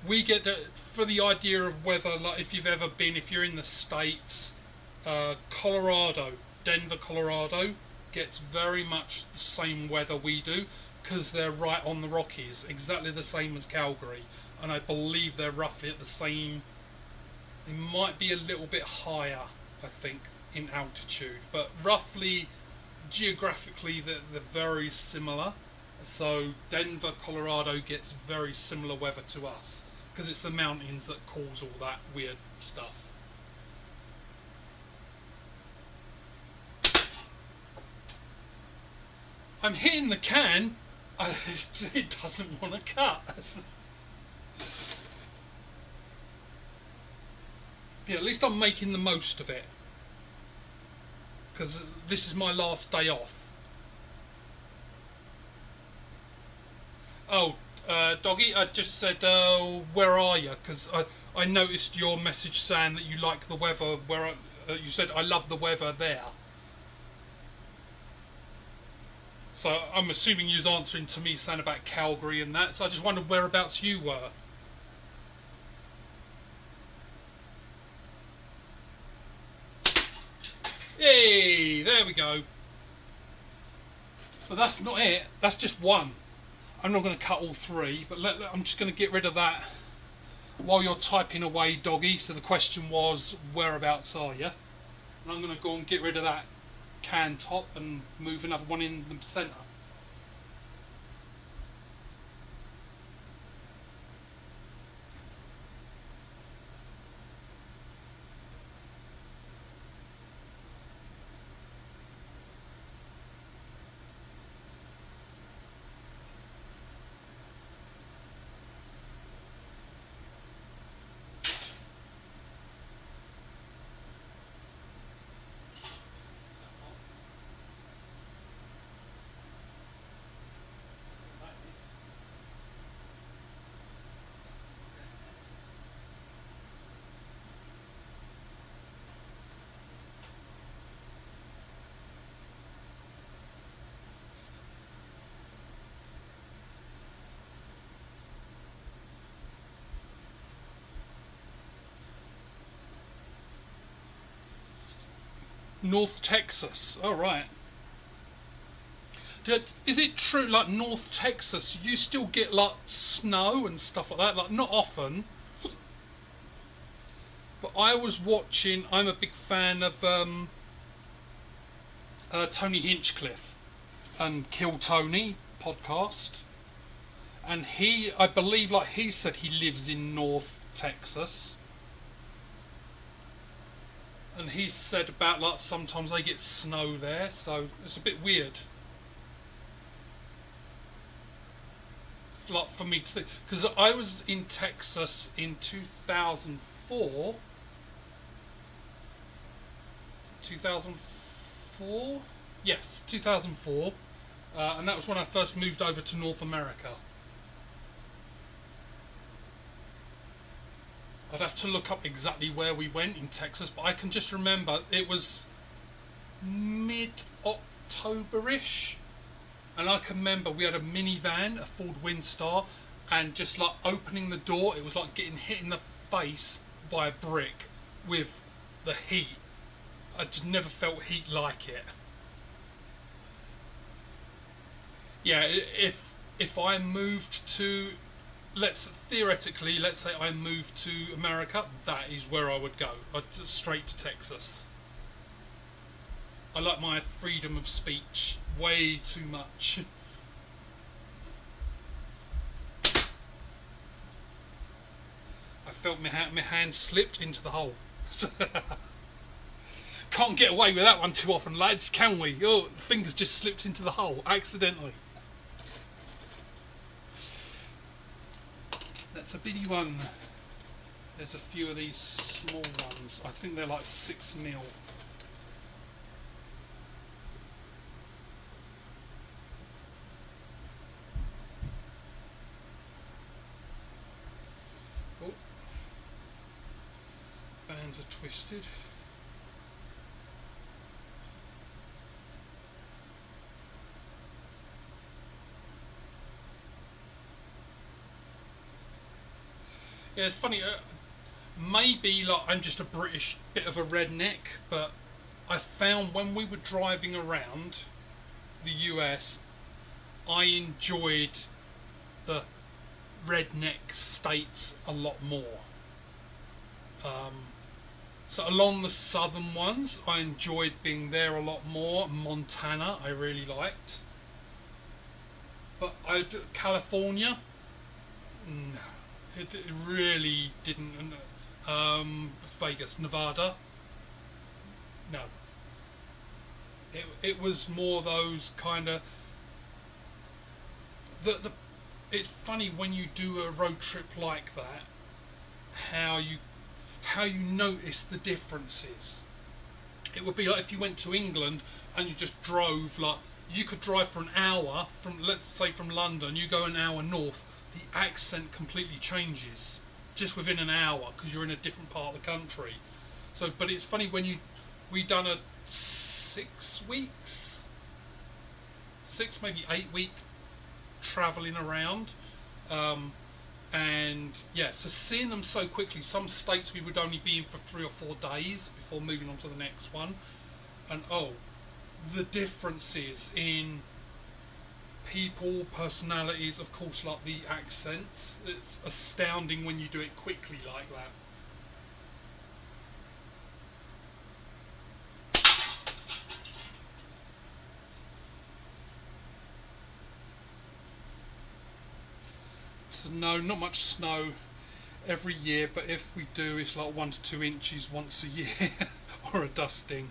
We get for the idea of weather, like if you're in the States, Colorado, Denver, Colorado, gets very much the same weather we do, because they're right on the Rockies, exactly the same as Calgary, and I believe they're roughly at the same. They might be a little bit higher, I think, in altitude, but roughly geographically they're very similar. So Denver, Colorado gets very similar weather to us, because it's the mountains that cause all that weird stuff. I'm hitting the can. It doesn't want to cut. Yeah, at least I'm making the most of it, because this is my last day off. Oh, Doggy, I just said, where are you? Because I noticed your message saying that you like the weather. You said, I love the weather there. So I'm assuming you was answering to me saying about Calgary and that. So I just wondered whereabouts you were. Yay! There we go. But that's not it. That's just one. I'm not going to cut all three, but I'm just going to get rid of that while you're typing away, Doggy. So the question was, whereabouts are you? And I'm going to go and get rid of that can top and move another one in the centre. North Texas. All right. Is it true, like North Texas, you still get like snow and stuff like that? Like not often, but I was watching. I'm a big fan of Tony Hinchcliffe and Kill Tony podcast, and I believe, like he said, he lives in North Texas. And he said about like sometimes they get snow there, so it's a bit weird. Like for me to think, because I was in Texas in 2004. 2004? Yes, 2004. And that was when I first moved over to North America. I'd have to look up exactly where we went in Texas, but I can just remember it was mid-October-ish, and I can remember we had a minivan, a Ford Windstar, and just like opening the door, it was like getting hit in the face by a brick with the heat. I just never felt heat like it. Yeah, if I moved to, let's say I moved to America, that is where I would go. Straight to Texas. I like my freedom of speech way too much. I felt my hand slipped into the hole. Can't get away with that one too often, lads, can we? Oh, fingers just slipped into the hole accidentally. That's a bitty one. There's a few of these small ones. I think they're like 6mm. Oh, bands are twisted. Yeah, it's funny. Maybe like I'm just a British bit of a redneck, but I found when we were driving around the US, I enjoyed the redneck states a lot more. So along the southern ones, I enjoyed being there a lot more. Montana, I really liked. But California, no. It really didn't. Vegas, Nevada. No. It was more those kind of. It's funny when you do a road trip like that, how you notice the differences. It would be like if you went to England and you just drove, like you could drive for an hour from, let's say, from London. You go an hour north. The accent completely changes just within an hour because you're in a different part of the country. So, but it's funny when we done a 6 weeks, maybe 8 week traveling around, and yeah, so seeing them so quickly. Some states we would only be in for 3 or 4 days before moving on to the next one, and the differences in people, personalities, of course, like the accents. It's astounding when you do it quickly like that. So no, not much snow every year, but if we do, it's like 1 to 2 inches once a year, or a dusting.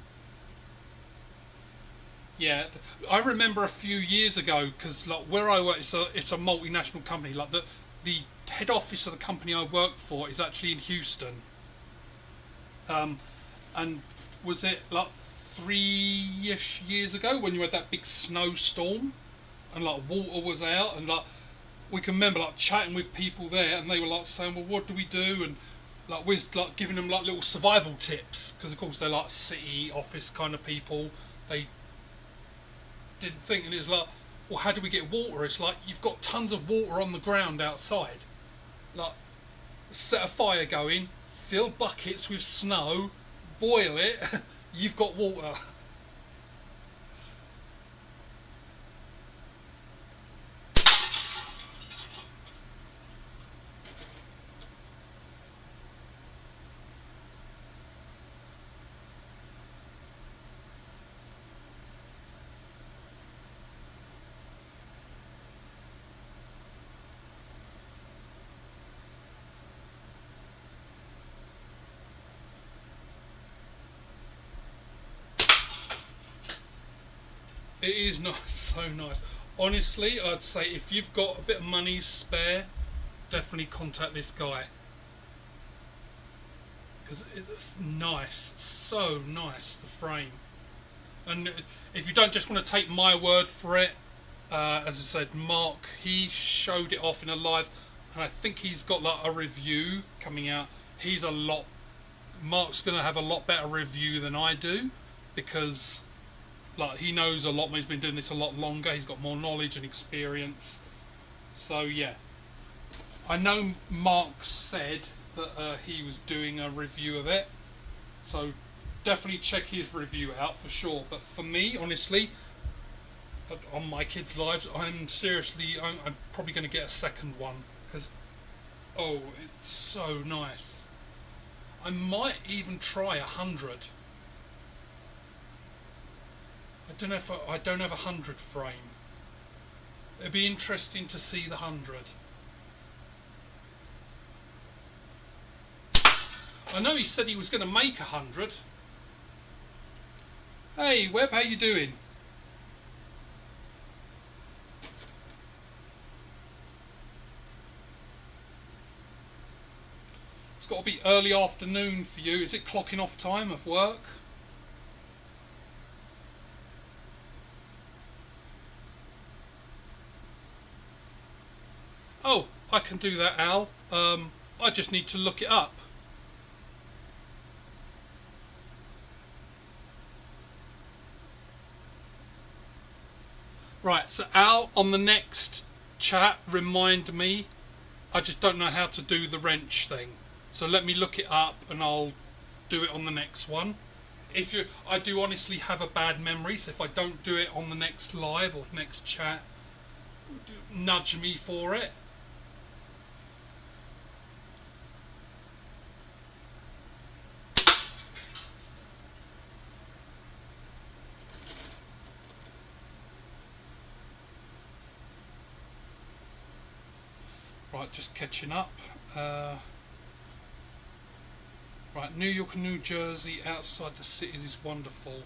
Yeah, I remember a few years ago, because like where I work, it's a multinational company. Like the head office of the company I work for is actually in Houston. And was it like 3-ish years ago when you had that big snowstorm, and like water was out, and like we can remember like chatting with people there, and they were like saying, "Well, what do we do?" And like we're like giving them like little survival tips, because of course they're like city office kind of people. They didn't think, and it was like, well, how do we get water? It's like you've got tons of water on the ground outside. Like, set a fire going, fill buckets with snow, boil it, you've got water. It is nice, so nice. Honestly, I'd say if you've got a bit of money spare, definitely contact this guy. Because it's nice, so nice, the frame. And if you don't just want to take my word for it, as I said, Mark, he showed it off in a live, and I think he's got like a review coming out. Mark's going to have a lot better review than I do, because like he knows a lot more. He's been doing this a lot longer. He's got more knowledge and experience. So yeah, I know Mark said that he was doing a review of it. So definitely check his review out for sure. But for me, honestly, on my kids' lives, I'm probably going to get a second one, because it's so nice. I might even try 100. I don't know if I don't have 100 frame. It'd be interesting to see the 100. I know he said he was going to make 100. Hey Webb, how you doing? got to be early afternoon for you. Is it clocking off time of work? Oh, I can do that, Al. I just need to look it up. Right, so Al, on the next chat, remind me. I just don't know how to do the wrench thing. So let me look it up and I'll do it on the next one. I do honestly have a bad memory, so if I don't do it on the next live or next chat, nudge me for it. Right, just catching up. Right, New York and New Jersey, outside the cities is wonderful.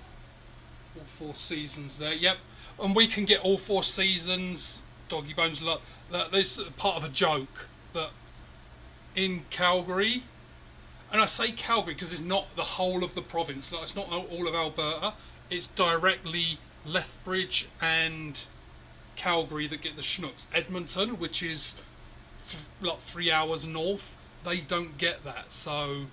All 4 seasons there, yep. And we can get all 4 seasons. Doggy Bones, this is part of a joke that in Calgary, and I say Calgary because it's not the whole of the province, like it's not all of Alberta, it's directly Lethbridge and Calgary that get the Chinooks. Edmonton, which is like 3 hours north, they don't get that. So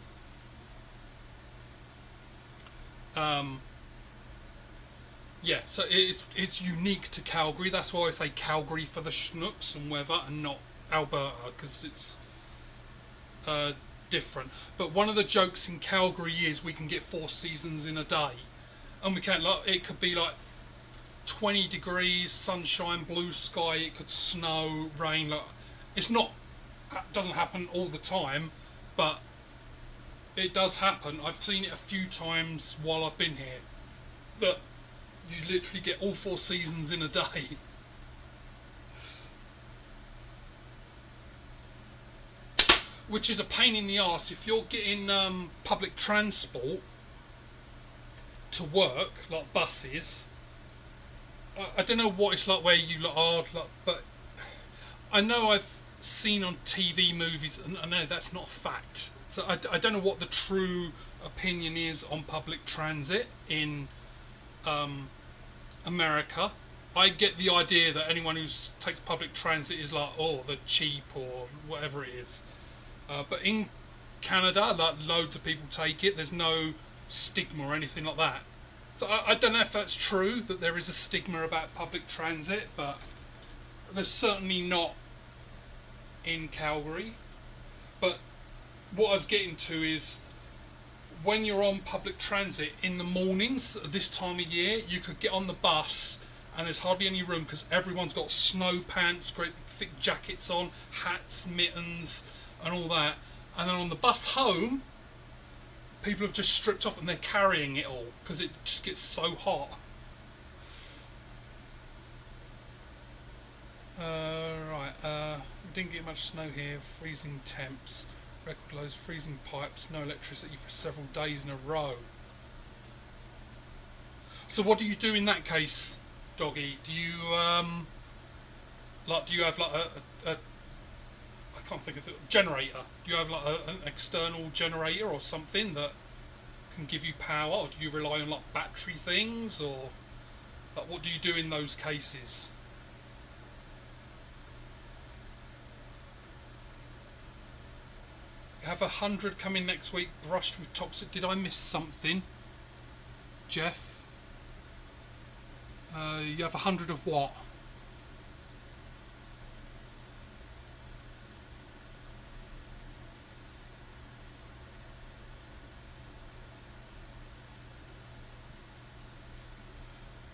yeah, so it's unique to Calgary. That's why I say Calgary for the Chinooks and weather, and not Alberta, because it's different. But one of the jokes in Calgary is we can get 4 seasons in a day, and we can't. Like, it could be like 20 degrees, sunshine, blue sky. It could snow, rain. Like, it doesn't happen all the time, but it does happen. I've seen it a few times while I've been here. But you literally get all 4 seasons in a day. Which is a pain in the arse if you're getting public transport to work, like buses. I don't know what it's like where you are, but I know I've seen on TV movies, and I know that's not a fact. So I don't know what the true opinion is on public transit in America. I get the idea that anyone who takes public transit is like, oh, they're cheap or whatever it is. But in Canada, like, loads of people take it. There's no stigma or anything like that. So I don't know if that's true, that there is a stigma about public transit, but there's certainly not in Calgary. But what I was getting to is, when you're on public transit in the mornings this time of year, you could get on the bus and there's hardly any room because everyone's got snow pants, great thick jackets on, hats, mittens and all that. And then on the bus home, people have just stripped off and they're carrying it all because it just gets so hot. We didn't get much snow here, freezing temps. Record lows, freezing pipes, no electricity for several days in a row. So what do you do in that case, Doggy? Do you do you have like a I can't think of the generator? Do you have like an external generator or something that can give you power, or do you rely on like battery things, or like what do you do in those cases? You have 100 coming next week, brushed with toxic. Did I miss something, Jeff? You have 100 of what?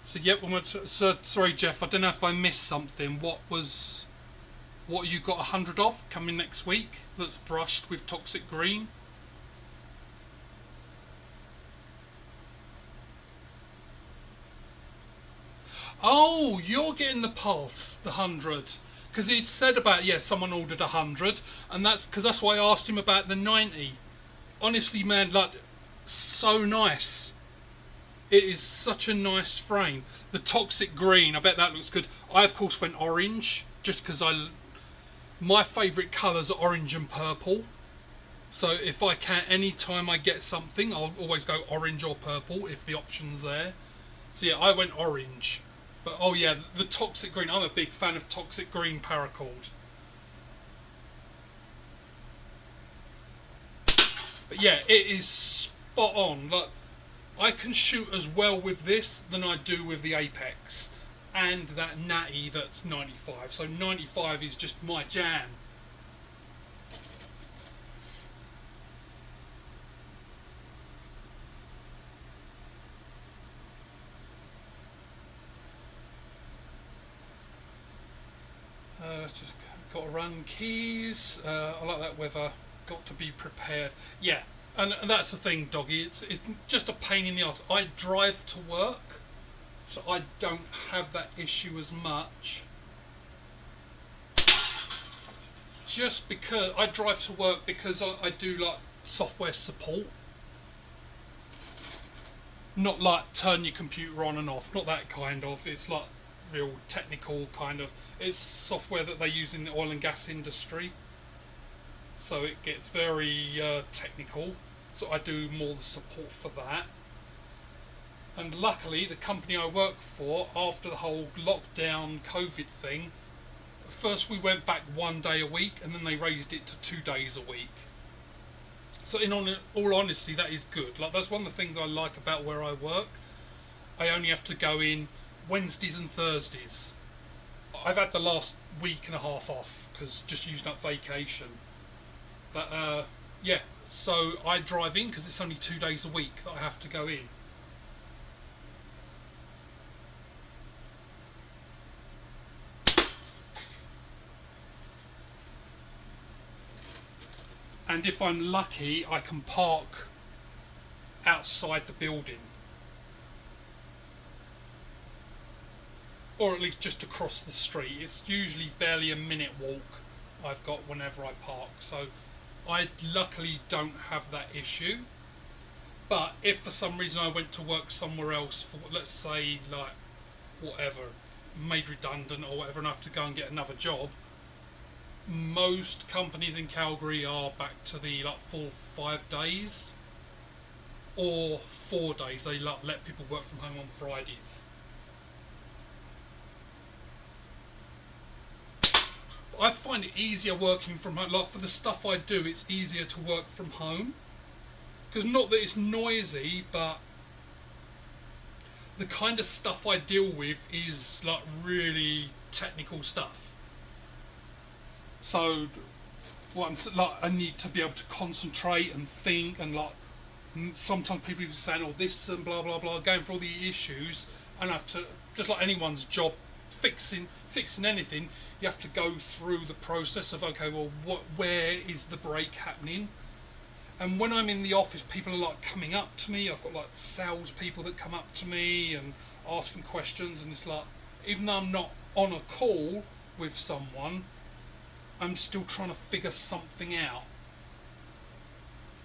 So yep, sorry Jeff, I don't know if I missed something. What you got 100 of coming next week that's brushed with toxic green? Oh, you're getting the pulse, the 100. Because he'd said about, yeah, someone ordered 100, and that's why I asked him about the 90. Honestly, man, like, so nice. It is such a nice frame. The toxic green, I bet that looks good. I of course went orange, just because my favourite colours are orange and purple. So if I can, anytime I get something, I'll always go orange or purple if the option's there. So yeah, I went orange. But oh yeah, the toxic green. I'm a big fan of toxic green paracord. But yeah, it is spot on. Like, I can shoot as well with this than I do with the Apex and that Natty that's 95. So 95 is just my jam. Let's just got to run keys. I like that weather. Got to be prepared. Yeah, and that's the thing, doggy. It's just a pain in the ass. I drive to work, so I don't have that issue as much. Just because I drive to work because I do like software support. Not like turn your computer on and off. Not that kind of. It's like real technical kind of. It's software that they use in the oil and gas industry. So it gets very technical. So I do more the support for that. And luckily, the company I work for, after the whole lockdown COVID thing, first we went back 1 day a week, and then they raised it to 2 days a week. So in all honesty, that is good. Like, that's one of the things I like about where I work. I only have to go in Wednesdays and Thursdays. I've had the last week and a half off because just using up vacation. But yeah, so I drive in because it's only 2 days a week that I have to go in. And if I'm lucky, I can park outside the building. Or at least just across the street. It's usually barely a minute walk I've got whenever I park. So I luckily don't have that issue. But if for some reason I went to work somewhere else for, let's say, like, whatever, made redundant or whatever, and I have to go and get another job, most companies in Calgary are back to the like full 5 days or 4 days. They let people work from home on Fridays. I find it easier working from home. Like, for the stuff I do, it's easier to work from home. Because not that it's noisy, but the kind of stuff I deal with is like really technical stuff. So, I need to be able to concentrate and think, and like sometimes people are saying, "Oh, this and blah blah blah," going through all the issues, and I have to, just like anyone's job, fixing anything, you have to go through the process of, okay, well, where is the break happening? And when I'm in the office, people are like coming up to me. I've got like sales people that come up to me and asking questions, and it's like, even though I'm not on a call with someone, I'm still trying to figure something out.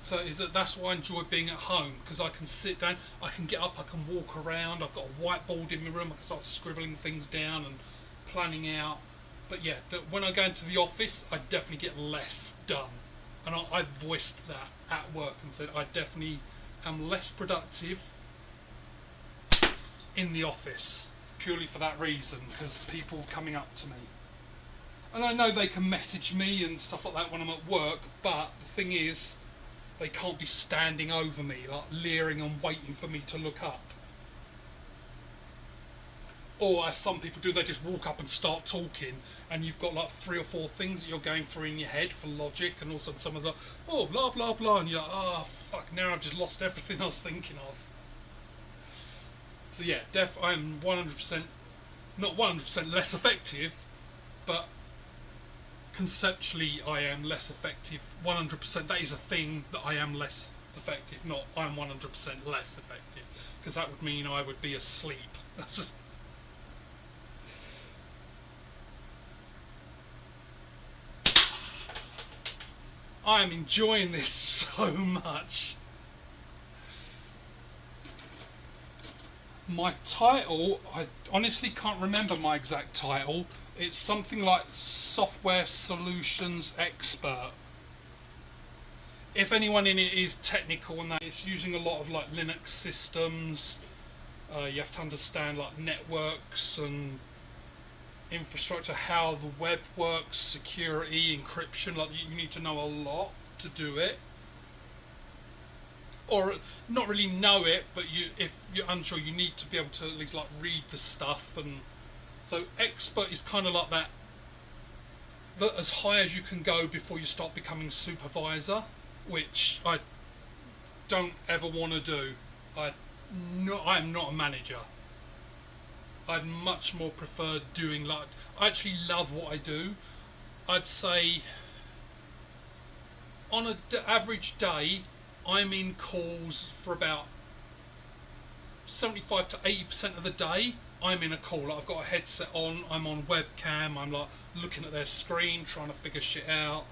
So that's why I enjoy being at home, because I can sit down, I can get up, I can walk around, I've got a whiteboard in my room, I can start scribbling things down and planning out. But yeah, when I go into the office, I definitely get less done. And I voiced that at work and said I definitely am less productive in the office, purely for that reason, because people coming up to me. And I know they can message me and stuff like that when I'm at work, but the thing is, they can't be standing over me, like leering and waiting for me to look up. Or as some people do, they just walk up and start talking, and you've got like 3 or 4 things that you're going through in your head for logic, and all of a sudden someone's like, oh, blah, blah, blah, and you're like, oh, fuck, now I've just lost everything I was thinking of. So yeah, I'm 100%, not 100% less effective, but conceptually I am less effective. 100%, that is a thing, that I am less effective, not I'm 100% less effective, because that would mean I would be asleep. I am enjoying this so much. My title, I honestly can't remember my exact title. It's something like Software Solutions Expert. if anyone in it is technical and that, it's using a lot of like Linux systems. You have to understand like networks and infrastructure, how the web works, security, encryption. Like you need to know a lot to do it, or not really know it, but if you're unsure, you need to be able to at least like read the stuff. And so expert is kind of like that as high as you can go before you start becoming supervisor, which I don't ever want to do. I'm not a manager. I'd much more prefer doing like, I actually love what I do. I'd say on an average day I'm in calls for about 75 to 80% of the day. I'm in a call, like I've got a headset on, I'm on webcam, I'm like looking at their screen trying to figure shit out.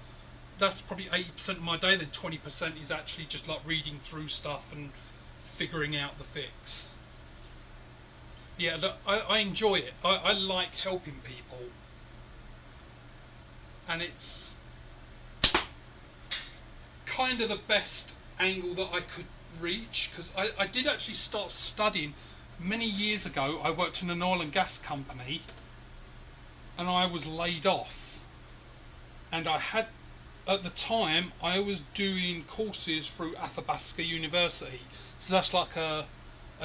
That's probably 80% of my day. Then 20% is actually just like reading through stuff and figuring out the fix. Yeah, look, I enjoy it. I like helping people, and it's kind of the best angle that I could reach, because I did actually start studying many years ago. I worked in an oil and gas company and I was laid off, and I had, at the time I was doing courses through Athabasca University, so that's like a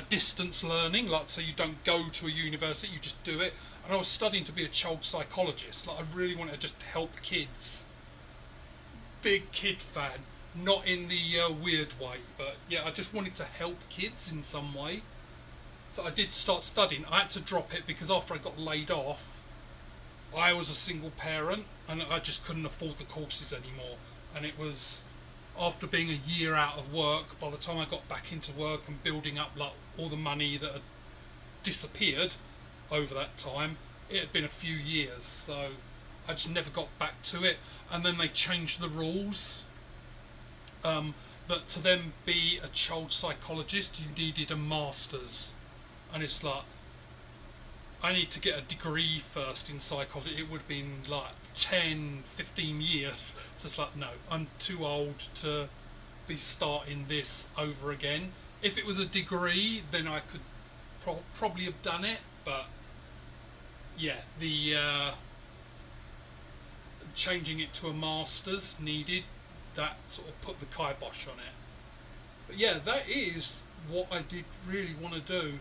distance learning, like, so you don't go to a university, you just do it. And I was studying to be a child psychologist. Like I really wanted to just help kids. Big kid fan, not in the weird way, but yeah, I just wanted to help kids in some way. So I did start studying. I had to drop it because after I got laid off, I was a single parent and I just couldn't afford the courses anymore. And it was after being a year out of work, by the time I got back into work and building up like all the money that had disappeared over that time, it had been a few years, so I just never got back to it. And then they changed the rules, that to then be a child psychologist you needed a master's, and it's like, I need to get a degree first in psychology. It would have been like 10, 15 years. So it's like, no, I'm too old to be starting this over again. If it was a degree, then I could probably have done it. But yeah, the changing it to a master's needed, that sort of put the kibosh on it. But yeah, that is what I did really want to do.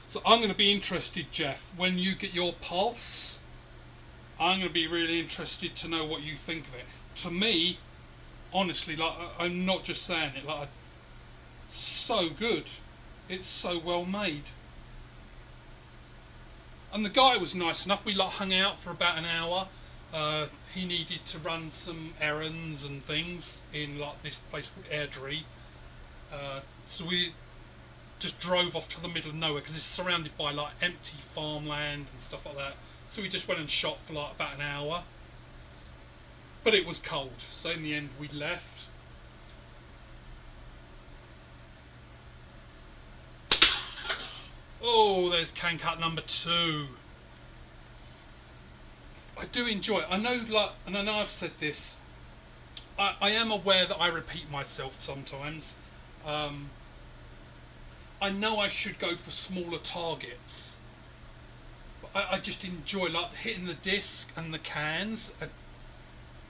So I'm going to be interested, Jeff, when you get your pulse. I'm going to be really interested to know what you think of it. To me, honestly, like, I'm not just saying it, like, so good. It's so well made. And the guy was nice enough. We like hung out for about an hour. He needed to run some errands and things in like this place called Airdrie. So we just drove off to the middle of nowhere because it's surrounded by like empty farmland and stuff like that. So we just went and shot for like about an hour. But it was cold, so in the end we left. Oh, there's can cut number 2. I do enjoy it. I know, like, and I know I've said this, I am aware that I repeat myself sometimes. I know I should go for smaller targets, but I just enjoy like hitting the disc and the cans.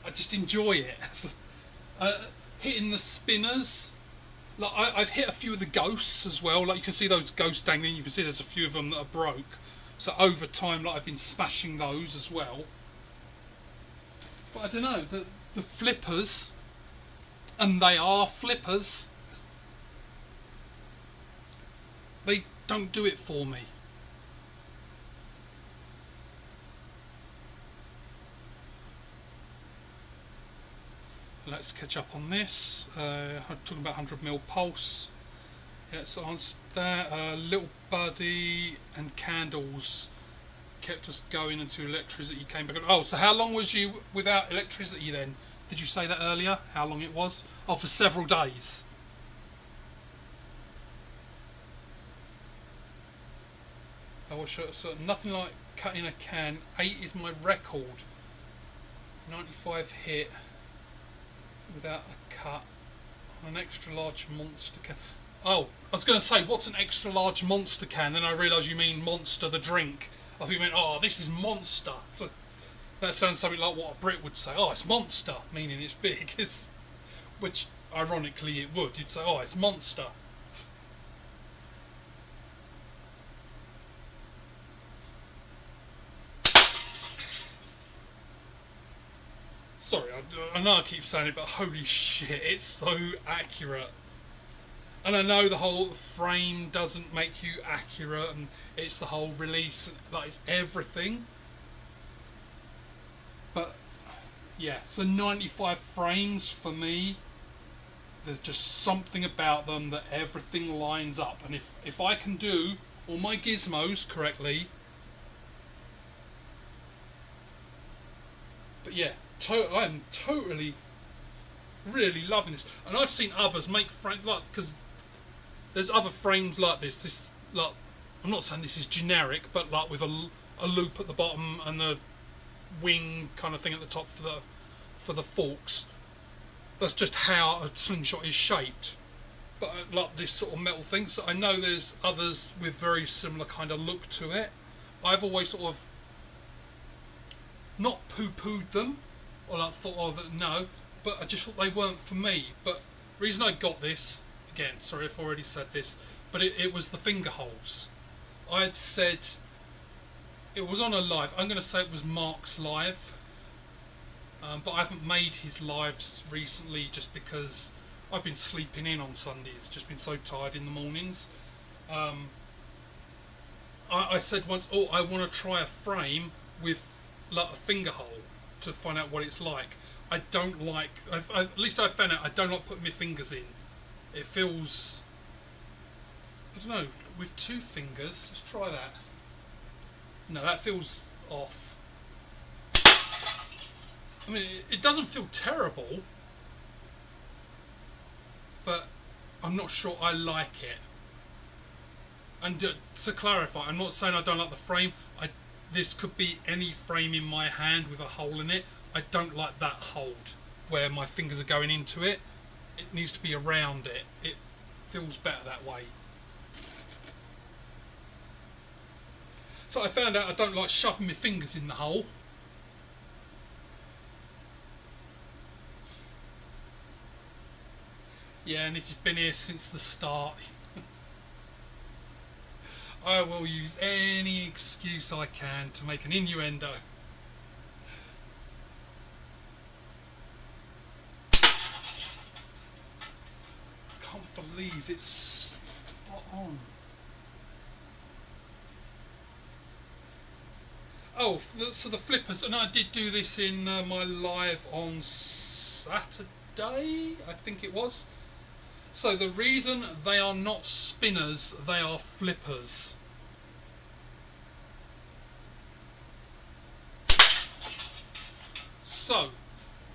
I just enjoy it. Hitting the spinners. Like I've hit a few of the ghosts as well. Like you can see those ghosts dangling. You can see there's a few of them that are broke. So over time, like I've been smashing those as well. But I don't know, the flippers, and they are flippers, they don't do it for me. Let's catch up on this. I'm talking about 100mm pulse. Yeah, so answered that. Little Buddy and candles kept us going until electricity came back on. Oh, so how long was you without electricity then? Did you say that earlier? How long it was? Oh, for several days. So nothing like cutting a can. 8 is my record. 95 hit without a cut on an extra large monster can. Oh, I was going to say, what's an extra large monster can? Then I realised you mean Monster the drink. I thought you meant, oh, this is Monster. So that sounds something like what a Brit would say. Oh, it's Monster, meaning it's big. Which, ironically, it would. You'd say, oh, it's Monster. Sorry, I know I keep saying it, but holy shit, it's so accurate. And I know the whole frame doesn't make you accurate, and it's the whole release, like it's everything. But yeah, so 95 frames for me, there's just something about them that everything lines up. And if I can do all my gizmos correctly, but yeah, I'm totally, really loving this. And I've seen others make frames like, because there's other frames like this. This, like, I'm not saying this is generic, but like with a loop at the bottom and a wing kind of thing at the top for the forks. That's just how a slingshot is shaped. But like this sort of metal thing. So I know there's others with very similar kind of look to it. I've always sort of not poo-pooed them, or like thought, oh, no, but I just thought they weren't for me. But the reason I got this, again, sorry if I already said this, but it was the finger holes. I had said, it was on a live, I'm going to say it was Mark's live, but I haven't made his lives recently just because I've been sleeping in on Sundays, just been so tired in the mornings. I said once, oh, I want to try a frame with like a finger hole to find out what it's like. I don't like, at least I found out I don't like putting my fingers in. It feels, I don't know, with 2 fingers, let's try that. No, that feels off. I mean, it doesn't feel terrible, but I'm not sure I like it. And to clarify, I'm not saying I don't like the frame. This could be any frame in my hand with a hole in it. I don't like that hold where my fingers are going into it. It needs to be around it. It feels better that way. So I found out I don't like shoving my fingers in the hole. Yeah, and if you've been here since the start, I will use any excuse I can to make an innuendo. Can't believe it's spot on. Oh, so the flippers, and I did do this in my live on Saturday, I think it was. So the reason they are not spinners, they are flippers. So,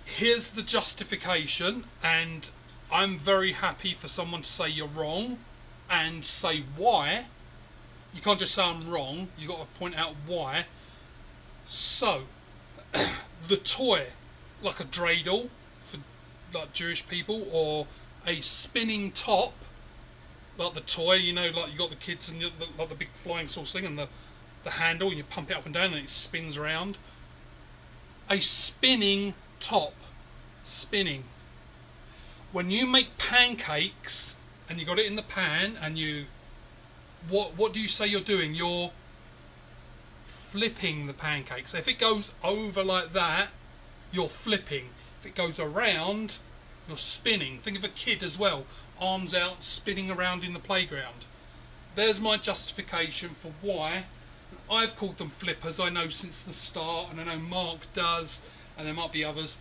here's the justification, and I'm very happy for someone to say you're wrong and say why. You can't just say I'm wrong, you've got to point out why. So, the toy, like a dreidel for like Jewish people, or a spinning top, like the toy, you know, like you got the kids and like the big flying sauce thing and the handle, and you pump it up and down and it spins around. A spinning top, spinning. When you make pancakes and you got it in the pan and you, what do you say you're doing? You're flipping the pancake. So if it goes over like that, you're flipping. If it goes around, you're spinning. Think of a kid as well, arms out, spinning around in the playground. There's my justification for why I've called them flippers. I know since the start, and I know Mark does, and there might be others.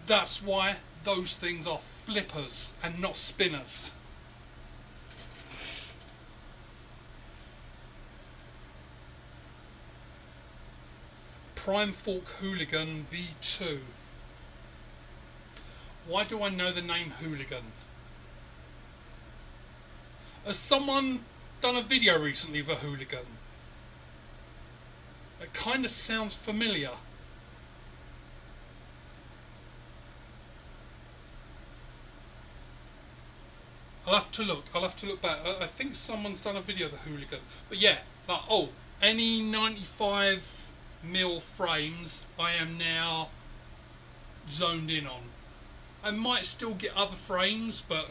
That's why those things are flippers and not spinners. Prime Fork Hooligan V2. Why do I know the name Hooligan? Has someone done a video recently of a hooligan? It kind of sounds familiar. I'll have to look. I'll have to look back. I think someone's done a video of the hooligan. But yeah, like, oh, any 95mm frames I am now zoned in on. I might still get other frames, but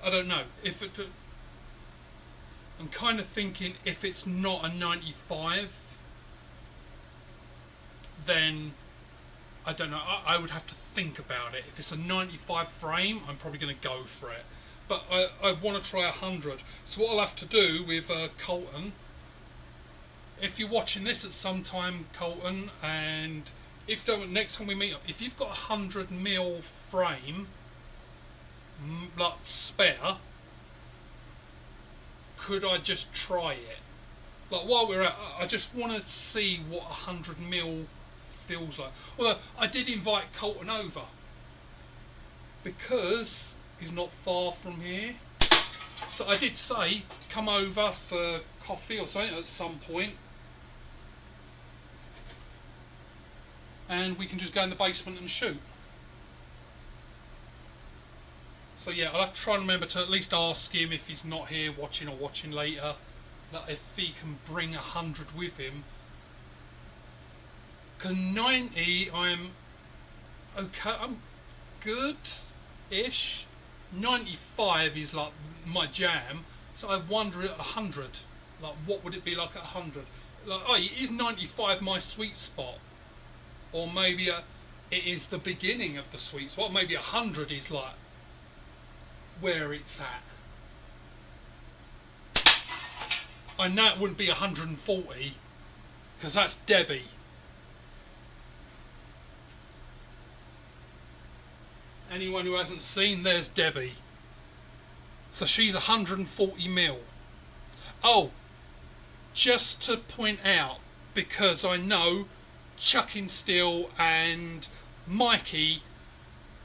I don't know. If it, I'm kind of thinking if it's not a 95, then I don't know. I would have to think about it. If it's a 95 frame, I'm probably going to go for it. But I want to try 100. So what I'll have to do with Colton, if you're watching this at some time, Colton, and if don't, next time we meet up, if you've got a 100mm frame, like spare, could I just try it? Like while we're at, I just want to see what 100mm feels like. Although I did invite Colton over because he's not far from here, so I did say come over for coffee or something at some point, and we can just go in the basement and shoot. So yeah, I'll have to try and remember to at least ask him if he's not here watching or watching later, that if he can bring 100 with him. Because 90, I'm okay, I'm good-ish. 95 is like my jam, so I wonder at 100, like what would it be like at 100? Like, oh, is 95 my sweet spot? Or maybe it is the beginning of the sweet spot. Maybe 100 is like where it's at. I know it wouldn't be 140 because that's Debbie. Anyone who hasn't seen, there's Debbie. So she's 140mm. Oh, just to point out, because I know Chucking Steel and Mikey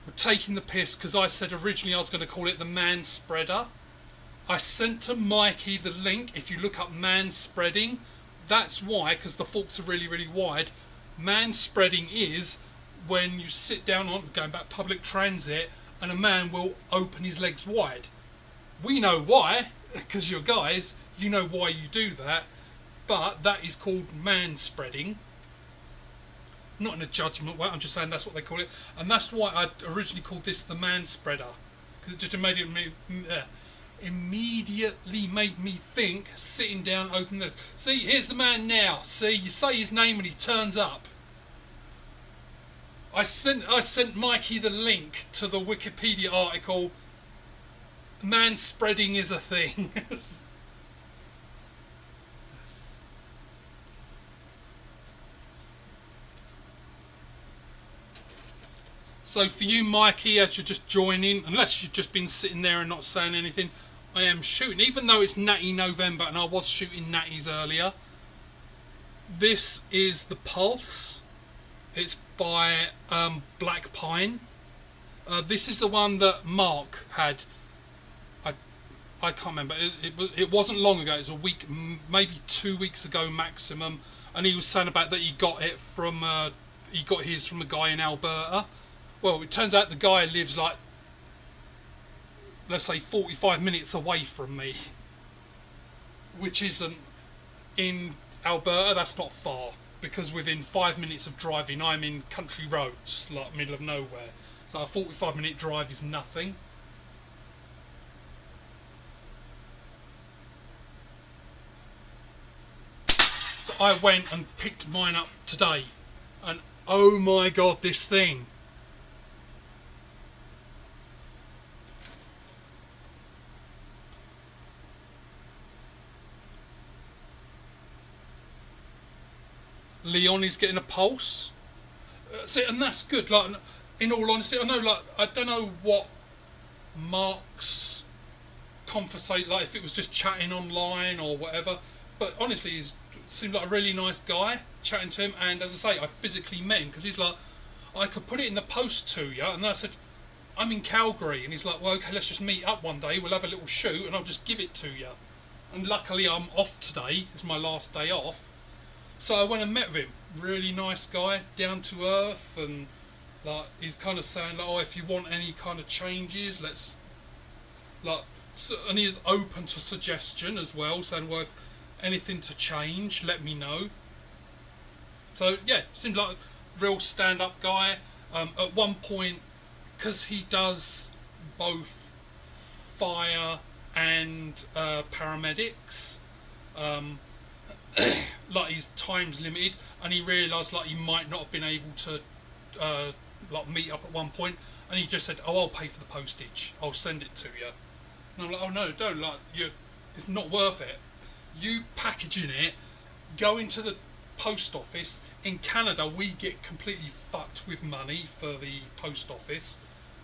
were taking the piss because I said originally I was going to call it the Man Spreader. I sent to Mikey the link. If you look up man spreading, that's why, because the forks are really, really wide. Man spreading is when you sit down on, going back public transit, and a man will open his legs wide. We know why, because you're guys, you know why you do that, but that is called man spreading. Not in a judgment way, I'm just saying that's what they call it, and that's why I originally called this the man spreader, because it just immediately made me think, sitting down, open the legs. See, here's the man now. See, you say his name and he turns up. I sent Mikey the link to the Wikipedia article. Man spreading is a thing. So for you, Mikey, as you're just joining, unless you've just been sitting there and not saying anything, I am shooting, even though it's Natty November and I was shooting Natties earlier. This is the Pulse. It's by Black Pine. This is the one that Mark had. I can't remember. It wasn't long ago. It was a week, maybe 2 weeks ago maximum. And he was saying about that he got it from he got his from a guy in Alberta. Well, it turns out the guy lives like, let's say, 45 minutes away from me, which isn't in Alberta. That's not far. Because within 5 minutes of driving, I'm in country roads, like middle of nowhere. So a 45-minute drive is nothing. So I went and picked mine up today, and oh my god, this thing. Leon is getting a pulse. See, and that's good. Like, in all honesty, I know, like, I don't know what Mark's conversation, like, if it was just chatting online or whatever. But honestly, he seemed like a really nice guy, chatting to him. And as I say, I physically met him because he's like, I could put it in the post to you. And then I said, I'm in Calgary. And he's like, well, okay, let's just meet up one day. We'll have a little shoot and I'll just give it to you. And luckily, I'm off today. It's my last day off. So I went and met with him. Really nice guy, down to earth, and like he's kind of saying like, oh, if you want any kind of changes, let's like, so, and he is open to suggestion as well, saying, well, if anything to change, let me know. So yeah, seems like a real stand-up guy. At one point, because he does both fire and paramedics, like his time's limited, and he realised like he might not have been able to like meet up at one point, and he just said, "Oh, I'll pay for the postage. I'll send it to you." And I'm like, "Oh no, don't! Like, it's not worth it. You packaging it, go into the post office. In Canada, we get completely fucked with money for the post office."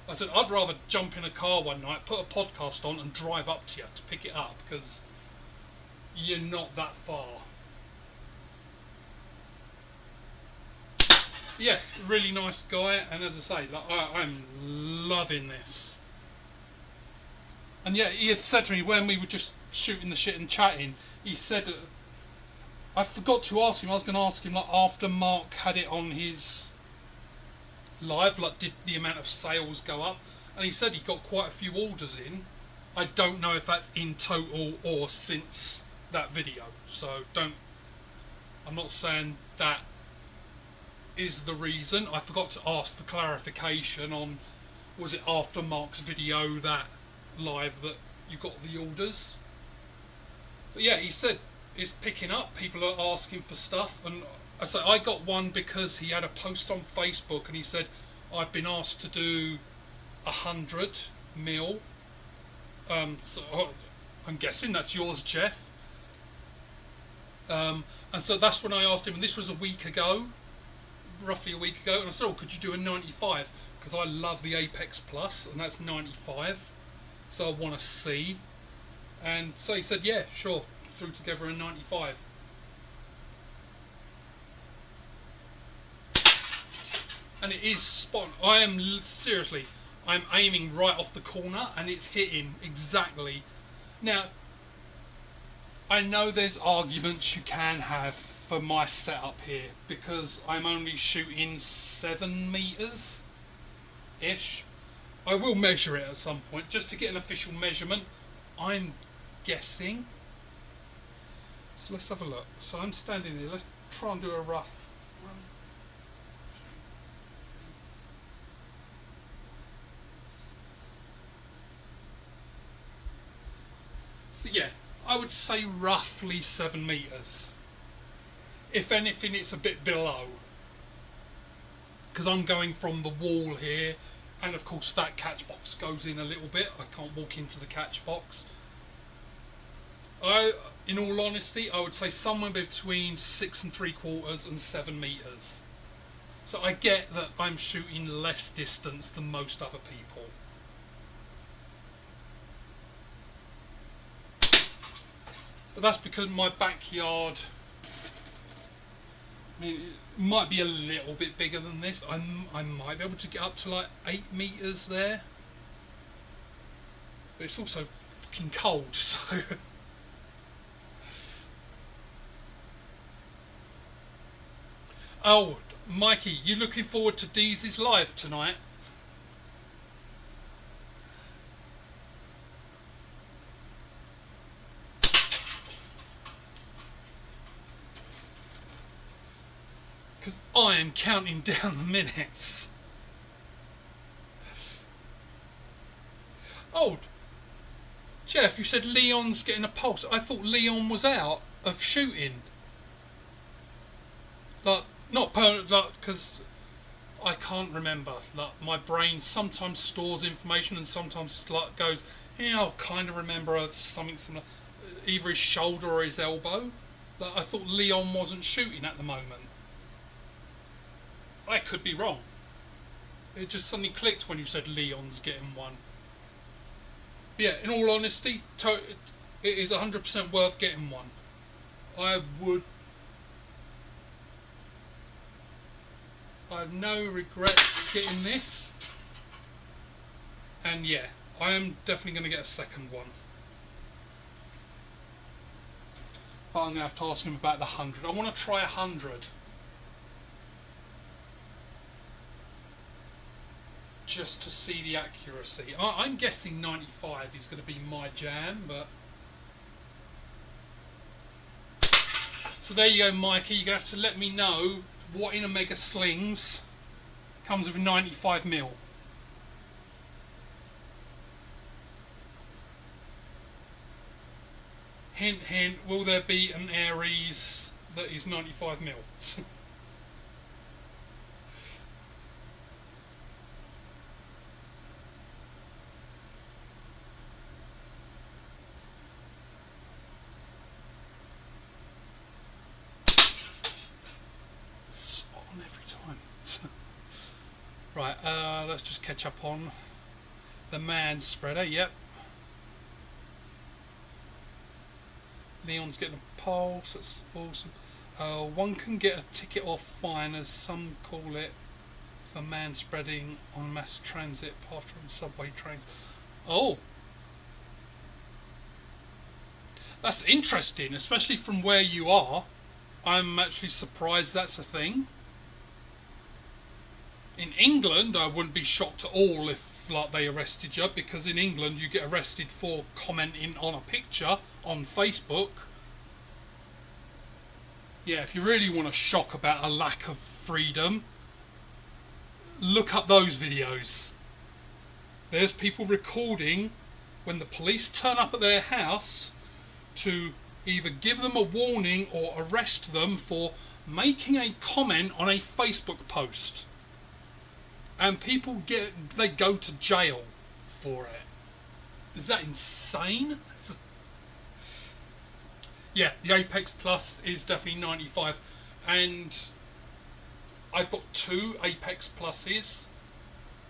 I said, "I'd rather jump in a car one night, put a podcast on, and drive up to you to pick it up, because you're not that far." Yeah, really nice guy, and as I say, like, I'm loving this. And yeah, he had said to me when we were just shooting the shit and chatting, he said, I forgot to ask him, I was going to ask him, like, after Mark had it on his live, like, did the amount of sales go up? And he said he got quite a few orders in. I don't know if that's in total or since that video, so I'm not saying that is the reason. I forgot to ask for clarification on, was it after Mark's video, that live, that you got the orders? But yeah, he said it's picking up, people are asking for stuff, and I got one because he had a post on Facebook and he said, I've been asked to do 100 mil, so I'm guessing that's yours, Jeff. And so that's when I asked him, and this was a week ago, roughly a week ago, and I said, oh, could you do a 95? Because I love the Apex Plus, and that's 95, so I want to see. And so he said, yeah, sure, threw together a 95. And it is spot on. I am seriously, I'm aiming right off the corner, and it's hitting exactly. Now, I know there's arguments you can have for my setup here, because I'm only shooting 7 meters ish. I will measure it at some point just to get an official measurement. I'm guessing. So let's have a look. So I'm standing here. Let's try and do a rough one. So yeah, I would say roughly 7 meters. If anything, it's a bit below, because I'm going from the wall here, and of course that catch box goes in a little bit. I can't walk into the catch box. In all honesty, I would say somewhere between 6 3/4 and 7 meters. So I get that I'm shooting less distance than most other people. But that's because my backyard, I mean, it might be a little bit bigger than this. I might be able to get up to like 8 meters there. But it's also fucking cold, so... Oh, Mikey, you looking forward to Deezy's live tonight? Because I am counting down the minutes. Oh, Jeff, you said Leon's getting a pulse. I thought Leon was out of shooting. Like, not because I can't remember. Like, my brain sometimes stores information and sometimes like goes, yeah, I'll kind of remember something similar, either his shoulder or his elbow. Like, I thought Leon wasn't shooting at the moment. I could be wrong. It just suddenly clicked when you said Leon's getting one. But yeah, in all honesty, it is 100% worth getting one. I have no regrets getting this. And yeah, I am definitely going to get a second one. but I'm going to have to ask him about the 100. I want to try 100. Just to see the accuracy. I'm guessing 95 is going to be my jam, but... So there you go, Mikey. You're going to have to let me know what in Omega Slings comes with 95mm. Hint, hint, will there be an Aries that is 95mm? Spot on every time. Right, let's just catch up on the man spreader. Yep. Leon's getting a pulse, that's awesome. One can get a ticket or fine, as some call it, for man spreading on mass transit after on subway trains. Oh! That's interesting, especially from where you are. I'm actually surprised that's a thing. In England, I wouldn't be shocked at all if like they arrested you, because in England you get arrested for commenting on a picture on Facebook. Yeah, if you really want to shock about a lack of freedom, look up those videos. There's people recording when the police turn up at their house to either give them a warning or arrest them for making a comment on a Facebook post. And people they go to jail for it. Is that insane? Yeah, the Apex Plus is definitely 95, and I've got 2 Apex Pluses.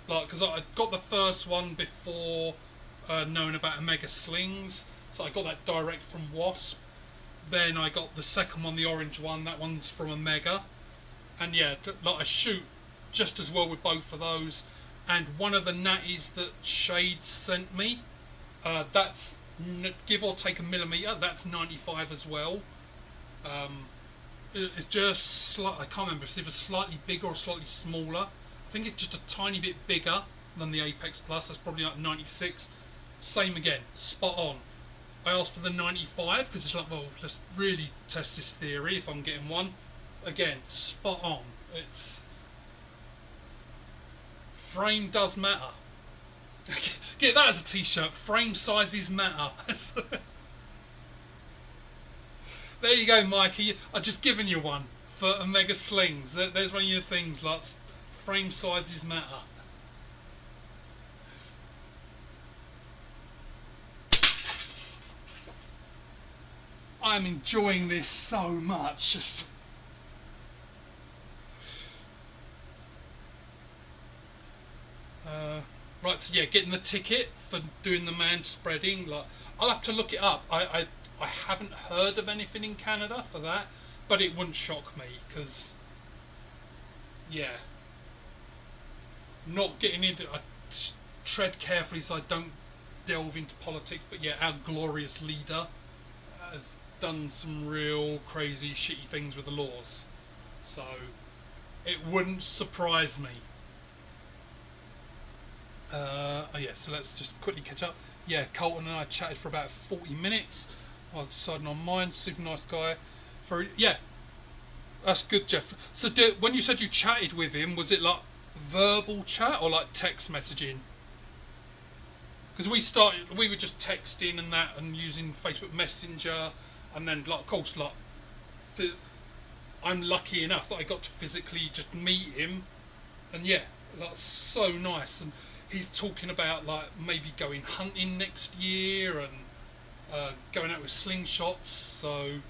Like, because I got the first one before knowing about Omega Slings, so I got that direct from Wasp. Then I got the second one, the orange one. That one's from Omega, and yeah, like I shoot just as well with both of those. And one of the natties that Shades sent me, that's give or take a millimeter, that's 95 as well. It's just I can't remember if it's slightly bigger or slightly smaller. I think it's just a tiny bit bigger than the Apex Plus. That's probably like 96. Same again, spot on. I asked for the 95 because it's like, well, let's really test this theory if I'm getting one. Again, spot on. It's frame does matter. Get that as a t-shirt. Frame sizes matter. There you go, Mikey. I've just given you one for Omega Slings. There's one of your things, like frame sizes matter. I'm enjoying this so much. Right, so yeah, getting the ticket for doing the man spreading. Like, I'll have to look it up. I haven't heard of anything in Canada for that, but it wouldn't shock me because, yeah, not getting into. I tread carefully so I don't delve into politics. But yeah, our glorious leader has done some real crazy, shitty things with the laws, so it wouldn't surprise me. Oh yeah, so let's just quickly catch up. Yeah, Colton and I chatted for about 40 minutes. I was deciding on mine. Super nice guy. Yeah, that's good, Jeff. So when you said you chatted with him, was it like verbal chat or like text messaging? Because we were just texting and that, and using Facebook Messenger, and then like, of course, like, I'm lucky enough that I got to physically just meet him, and yeah, that's so nice. And he's talking about like maybe going hunting next year and going out with slingshots. So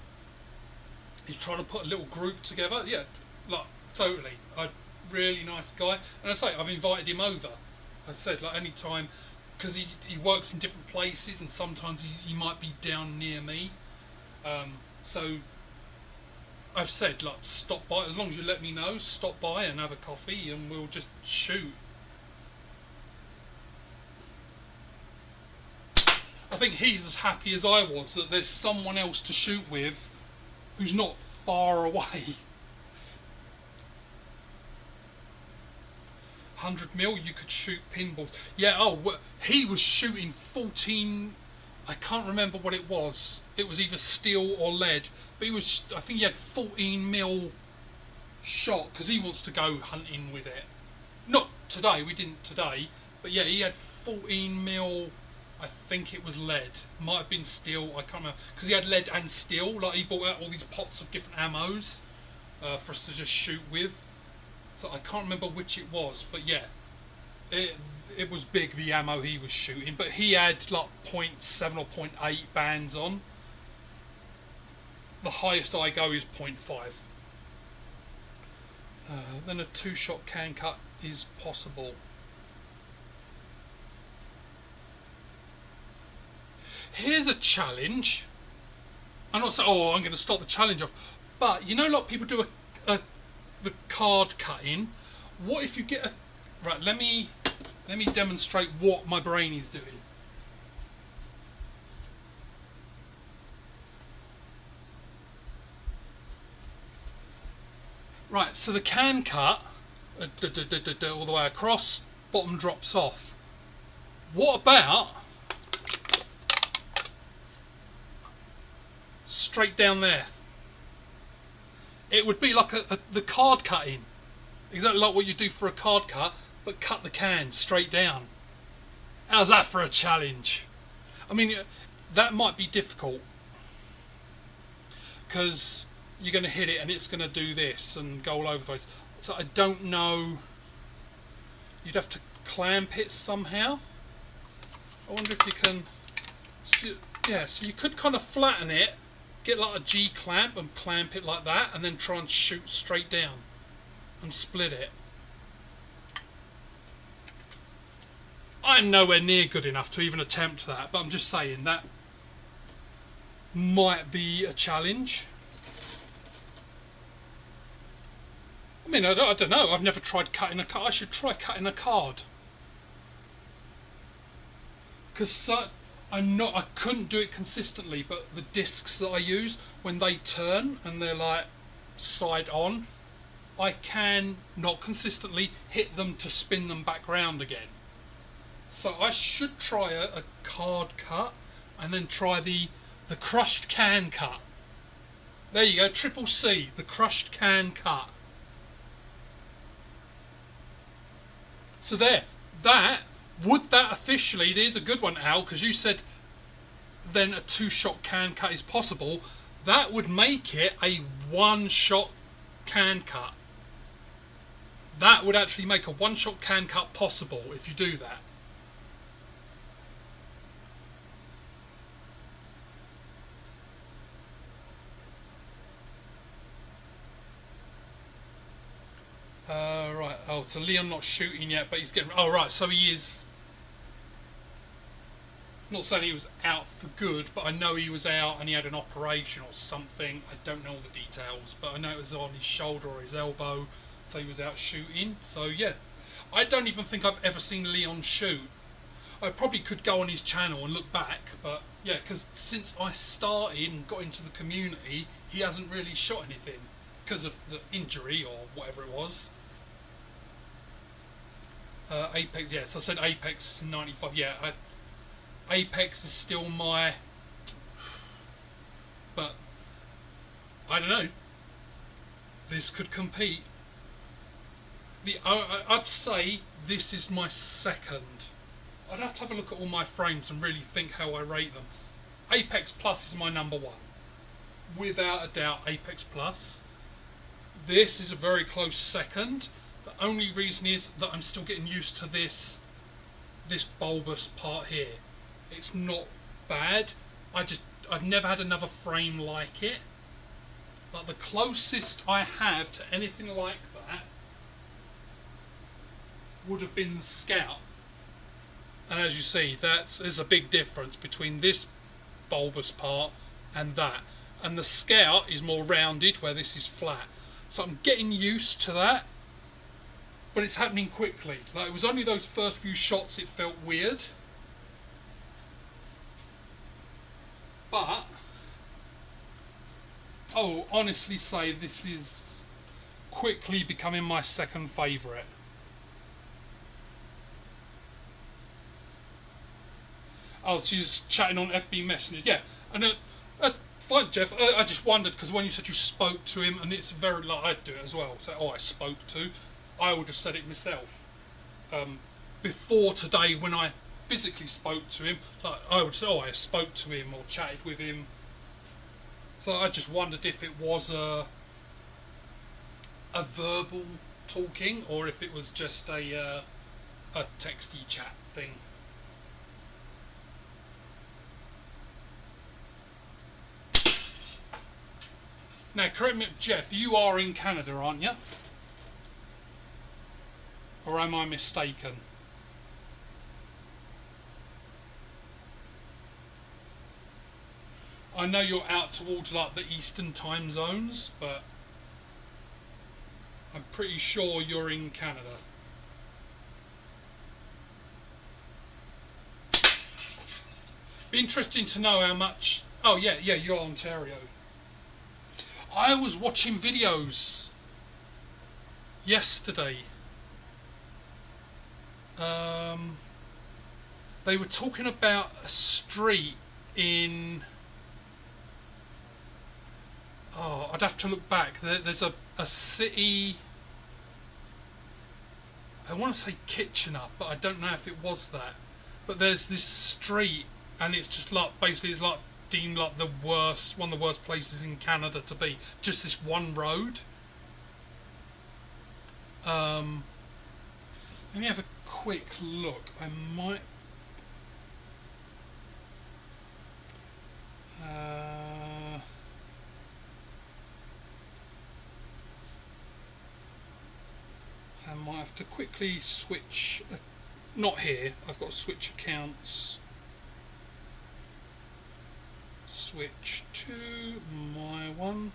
he's trying to put a little group together. Yeah, like totally. A really nice guy. And I say I've invited him over. I said like any time, because he works in different places and sometimes he might be down near me. So I've said like stop by, as long as you let me know, stop by and have a coffee and we'll just shoot. I think he's as happy as I was that there's someone else to shoot with who's not far away. 100 mil, you could shoot pinballs. Yeah, oh, he was shooting 14. I can't remember what it was. It was either steel or lead, but he was. I think he had 14 mil shot because he wants to go hunting with it. Not today. We didn't today, but yeah, he had 14 mil. I think it was lead. Might have been steel. I can't remember because he had lead and steel. Like he bought out all these pots of different ammos for us to just shoot with. So I can't remember which it was, but yeah, it was big, the ammo he was shooting, but he had like 0.7 or 0.8 bands on. The highest I go is 0.5. Then a 2-shot can cut is possible. Here's a challenge. I'm not saying, oh, I'm going to start the challenge off, but you know, like people do the card cutting. What if you get a right? Let me demonstrate what my brain is doing. Right, so the can cut all the way across, bottom drops off. What about straight down there? It would be like the card cutting, exactly like what you do for a card cut, but cut the can straight down. How's that for a challenge? I mean, that might be difficult because you're going to hit it and it's going to do this and go all over the place. So I don't know. You'd have to clamp it somehow. I wonder if you can. Yeah, so you could kind of flatten it. Get like a G clamp and clamp it like that and then try and shoot straight down and split it. I'm nowhere near good enough to even attempt that, but I'm just saying that might be a challenge. I mean, I don't know. I've never tried cutting a card. I should try cutting a card. Because I couldn't do it consistently, but the discs that I use, when they turn and they're like side on, I can, not consistently, hit them to spin them back round again. So I should try a card cut and then try the crushed can cut. There you go, triple C, the crushed can cut. So there, would that officially, there's a good one, Al, because you said then a 2-shot can cut is possible. That would make it a 1-shot can cut. That would actually make a 1-shot can cut possible if you do that. Right, oh, so Leon not shooting yet, but he's getting, oh right, so he is, not saying he was out for good, but I know he was out and he had an operation or something. I don't know all the details, but I know it was on his shoulder or his elbow, so he was out shooting. So yeah, I don't even think I've ever seen Leon shoot. I probably could go on his channel and look back, but yeah, because since I started and got into the community, he hasn't really shot anything because of the injury or whatever it was. Apex, yes, I said Apex 95. Yeah, Apex is still my, but I don't know. This could compete. I'd say this is my second. I'd have to have a look at all my frames and really think how I rate them. Apex Plus is my number one, without a doubt. Apex Plus. This is a very close second. The only reason is that I'm still getting used to this bulbous part here. It's not bad. I've never had another frame like it. Like the closest I have to anything like that would have been the Scout. And as you see, there's a big difference between this bulbous part and that. And the Scout is more rounded where this is flat. So I'm getting used to that. But it's happening quickly. Like, it was only those first few shots it felt weird. But I'll honestly say this is quickly becoming my second favourite. Oh, she's chatting on FB Messenger. Yeah, and that's fine, Jeff. I just wondered because when you said you spoke to him, and it's very like I'd do it as well. So, I spoke to. I would have said it myself. Before today, when I physically spoke to him, like I would say, I spoke to him or chatted with him. So I just wondered if it was a verbal talking or if it was just a texty chat thing. Now, correct me, Jeff, you are in Canada, aren't you? Or am I mistaken? I know you're out towards like the eastern time zones, but I'm pretty sure you're in Canada. Be interesting to know how much. Oh yeah, you're Ontario. I was watching videos yesterday. They were talking about a street in. Oh, I'd have to look back. There's a city. I want to say Kitchener, but I don't know if it was that. But there's this street, and it's just like basically it's like deemed like the worst, one of the worst places in Canada to be. Just this one road. Let me have a quick look. I might. I might have to quickly switch. Not here. I've got to switch accounts. Switch to my one.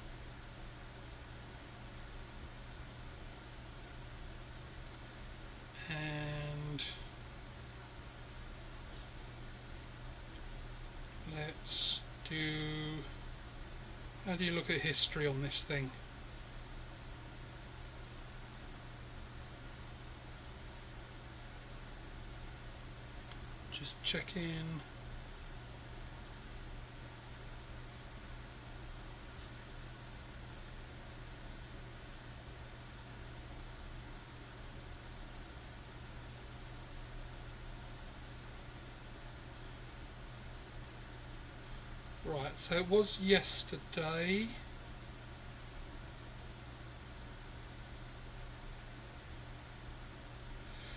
And let's do. How do you look at history on this thing? Just check in. Right, so it was yesterday.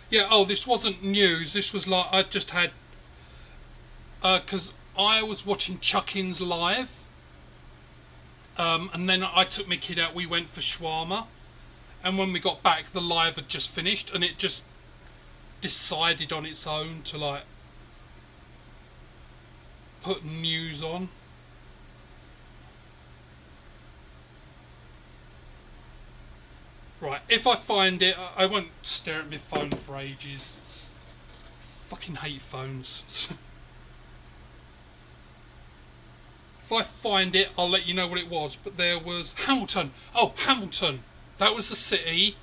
Yeah, oh, this wasn't news. This was like, I just had, because I was watching Chuckins live, and then I took my kid out, we went for shawarma, and when we got back, the live had just finished, and it just decided on its own to like, put news on. Right, if I find it, I won't stare at my phone for ages. Fucking hate phones. If I find it, I'll let you know what it was. But there was Hamilton. Oh, Hamilton. That was the city.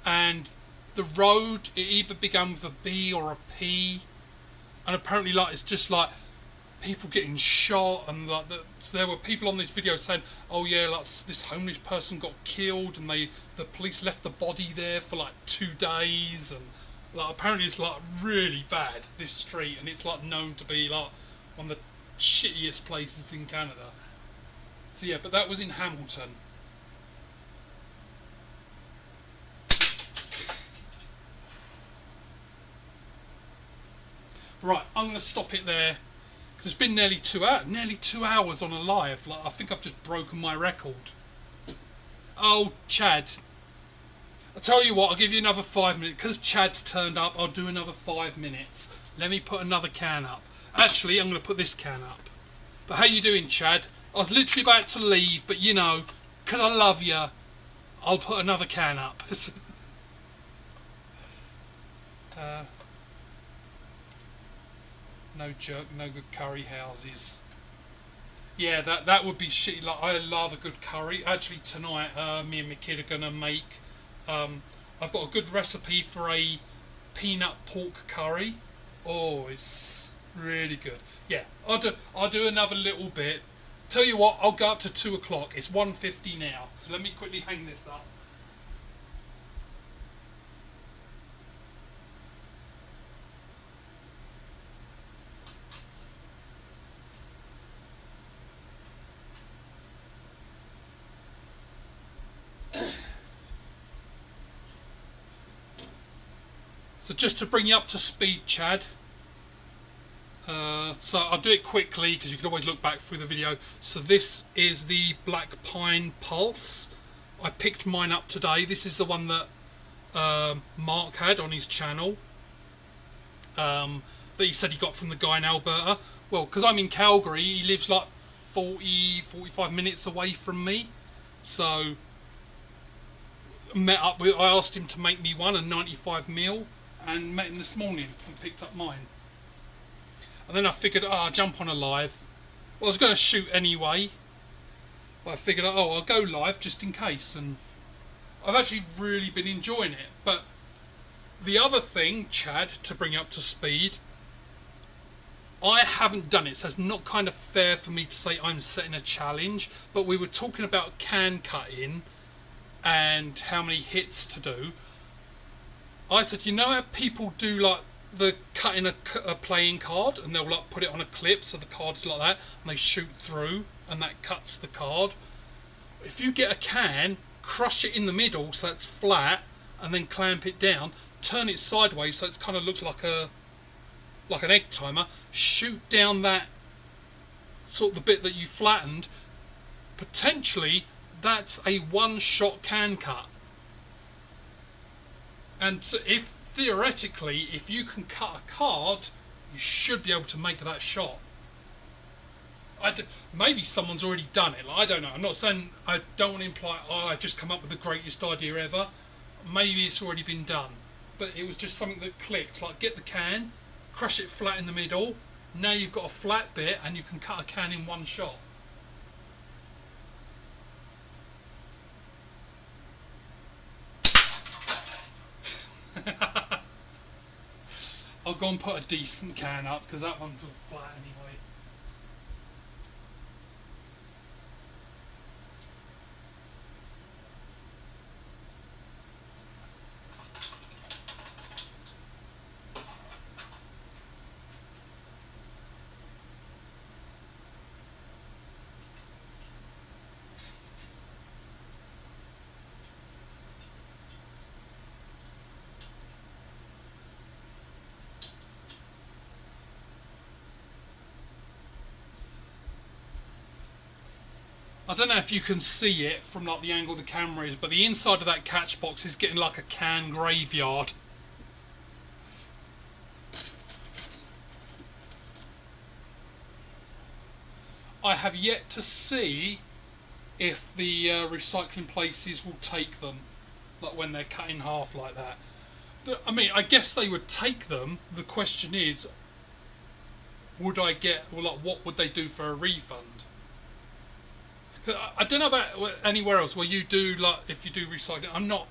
And the road, it either began with a B or a P. And apparently, like, it's just like people getting shot, and like there were people on this video saying, "Oh yeah, like this homeless person got killed, and the police left the body there for like 2 days, and like apparently it's like really bad, this street, and it's like known to be like one of the shittiest places in Canada." So yeah, but that was in Hamilton. Right, I'm going to stop it there. It's been nearly 2 hours. Nearly 2 hours on a live. Like I think I've just broken my record. Oh, Chad. I'll tell you what, I'll give you another 5 minutes. Because Chad's turned up, I'll do another 5 minutes. Let me put another can up. Actually, I'm going to put this can up. But how you doing, Chad? I was literally about to leave, but you know, because I love you, I'll put another can up. No jerk, no good curry houses. Yeah, that would be shitty. Like, I love a good curry. Actually, tonight, me and my kid are gonna make. Um, I've got a good recipe for a peanut pork curry. Oh, it's really good. Yeah, I'll do another little bit. Tell you what, I'll go up to 2 o'clock. It's 1:50 now, so let me quickly hang this up. So just to bring you up to speed, Chad. So I'll do it quickly because you can always look back through the video. So this is the Black Pine Pulse. I picked mine up today. This is the one that Mark had on his channel. That he said he got from the guy in Alberta. Well, because I'm in Calgary, he lives like 45 minutes away from me. So met up with, I asked him to make me one, a 95mm, and met him this morning and picked up mine. And then I figured, I'll jump on a live. Well, I was going to shoot anyway, but I figured, I'll go live just in case. And I've actually really been enjoying it. But the other thing, Chad, to bring you up to speed, I haven't done it, so it's not kind of fair for me to say I'm setting a challenge. But we were talking about can cutting and how many hits to do. I said, you know how people do like the cutting a playing card, and they'll like put it on a clip so the card's like that, and they shoot through, and that cuts the card. If you get a can, crush it in the middle so it's flat, and then clamp it down, turn it sideways so it kind of looks like an egg timer, shoot down that sort of the bit that you flattened, potentially that's a one-shot can cut. And so theoretically, if you can cut a card, you should be able to make that shot. Maybe someone's already done it. Like, I don't know. I'm not saying, I don't want to imply, I just come up with the greatest idea ever. Maybe it's already been done. But it was just something that clicked. Like, get the can, crush it flat in the middle. Now you've got a flat bit and you can cut a can in one shot. I'll go and put a decent can up because that one's all flat anyway. I don't know if you can see it from like the angle the camera is, but the inside of that catch box is getting like a can graveyard. I have yet to see if the recycling places will take them, like when they're cut in half like that. I mean, I guess they would take them. The question is, would I get, well, like, what would they do for a refund? I don't know about anywhere else where you do, like, if you do recycling. I'm not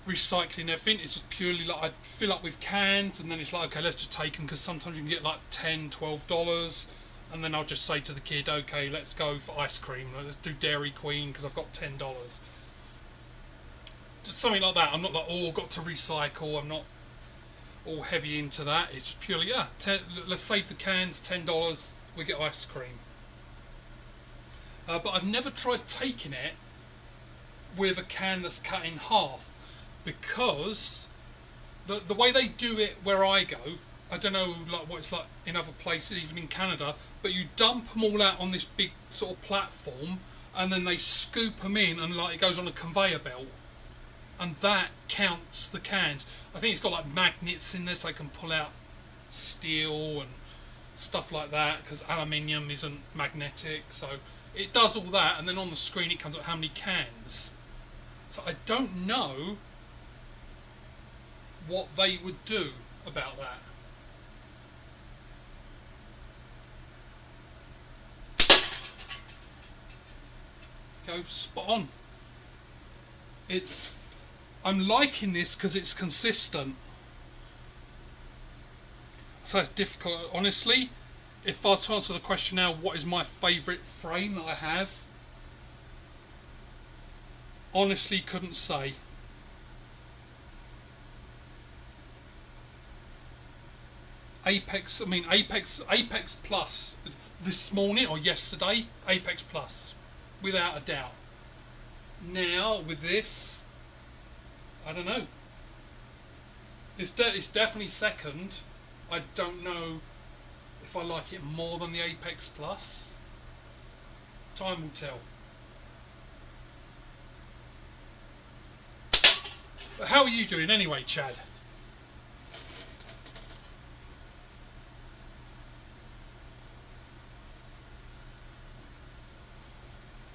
recycling everything. It's just purely like I fill up with cans, and then it's like, okay, let's just take them, because sometimes you can get like $10, $12, and then I'll just say to the kid, okay, let's go for ice cream. Let's do Dairy Queen because I've got $10. Just something like that. I'm not like, got to recycle. I'm not all heavy into that. It's just purely, let's save the cans, $10. We get ice cream. But I've never tried taking it with a can that's cut in half, because the way they do it where I go, I don't know like what it's like in other places, even in Canada, but you dump them all out on this big sort of platform, and then they scoop them in, and like it goes on a conveyor belt, and that counts the cans. I think it's got like magnets in there so they can pull out steel and stuff like that, because aluminium isn't magnetic, so it does all that, and then on the screen it comes up how many cans. So I don't know what they would do about that. go, spot on. I'm liking this because it's consistent. So it's difficult, honestly. If I was to answer the question now, what is my favourite frame that I have? Honestly, couldn't say. Apex Plus this morning or yesterday, Apex Plus, without a doubt. Now with this, I don't know. It's definitely second. I don't know if I like it more than the Apex Plus. Time will tell. But how are you doing anyway, Chad?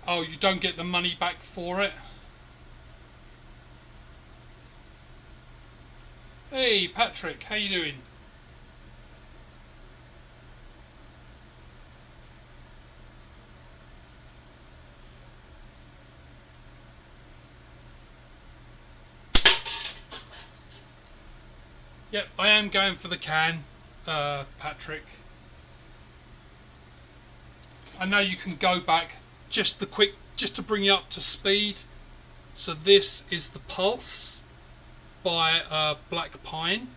Oh, you don't get the money back for it? Hey, Patrick, how you doing? Yep, I am going for the can, Patrick. I know you can go back just to bring you up to speed. So this is the Pulse by Black Pine.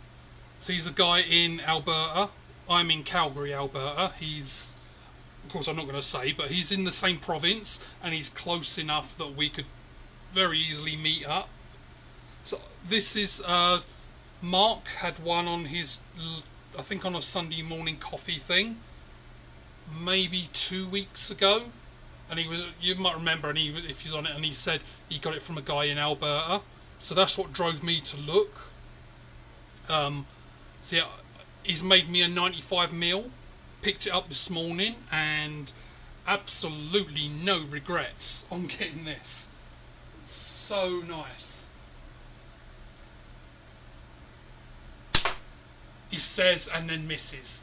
So he's a guy in Alberta. I'm in Calgary, Alberta. He's, of course I'm not going to say, but he's in the same province and he's close enough that we could very easily meet up. So this is Mark had one on his, I think on a Sunday morning coffee thing, maybe 2 weeks ago, and he was, you might remember, and if he's on it, and he said he got it from a guy in Alberta, so that's what drove me to look. So yeah, he's made me a 95mm, picked it up this morning, and absolutely no regrets on getting this. So nice. He says and then misses.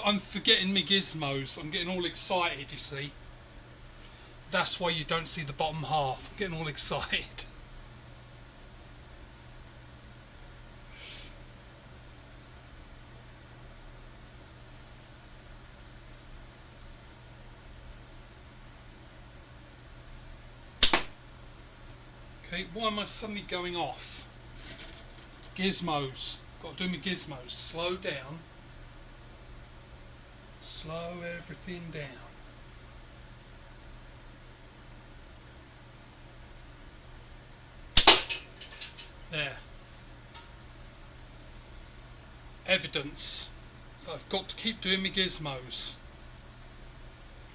I'm forgetting my gizmos. I'm getting all excited, you see. That's why you don't see the bottom half. I'm getting all excited. Okay, why am I suddenly going off? Gizmos. Got to do my gizmos. Slow down. Slow everything down. There. Evidence. So I've got to keep doing my gizmos.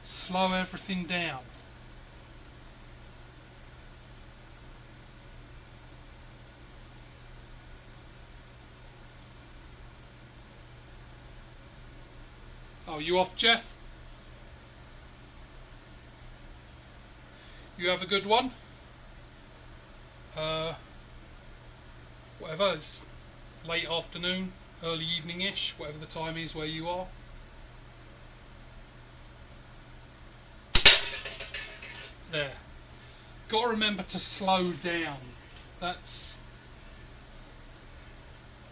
Slow everything down. Oh, you off, Jeff? You have a good one? Whatever, it's late afternoon, early evening-ish, whatever the time is where you are. There. Got to remember to slow down.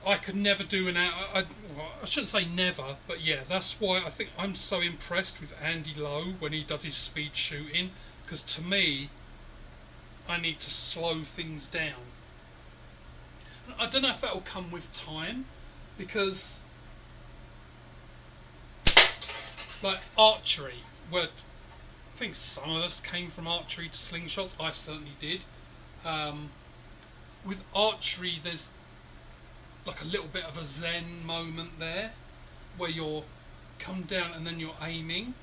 I could never do an hour. I shouldn't say never, but yeah, that's why I think I'm so impressed with Andy Lowe when he does his speed shooting, because to me, I need to slow things down. I don't know if that will come with time, because like archery, where I think some of us came from archery to slingshots. I certainly did. With archery, there's like a little bit of a zen moment there, where you're come down and then you're aiming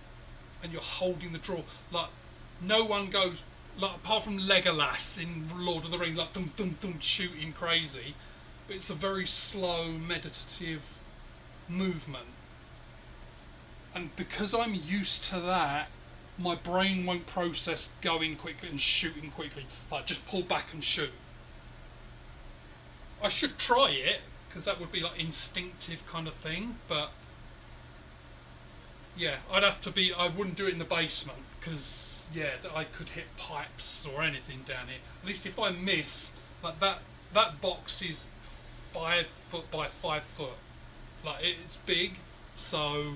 and you're holding the draw. Like no one goes, like apart from Legolas in Lord of the Rings, like dum dum dum shooting crazy, but it's a very slow meditative movement. And because I'm used to that, my brain won't process going quickly and shooting quickly. Like just pull back and shoot. I should try it, because that would be like instinctive kind of thing, but yeah, I wouldn't do it in the basement, because yeah, that I could hit pipes or anything down here. At least if I miss, like that box is 5 foot by 5 foot. Like it's big, so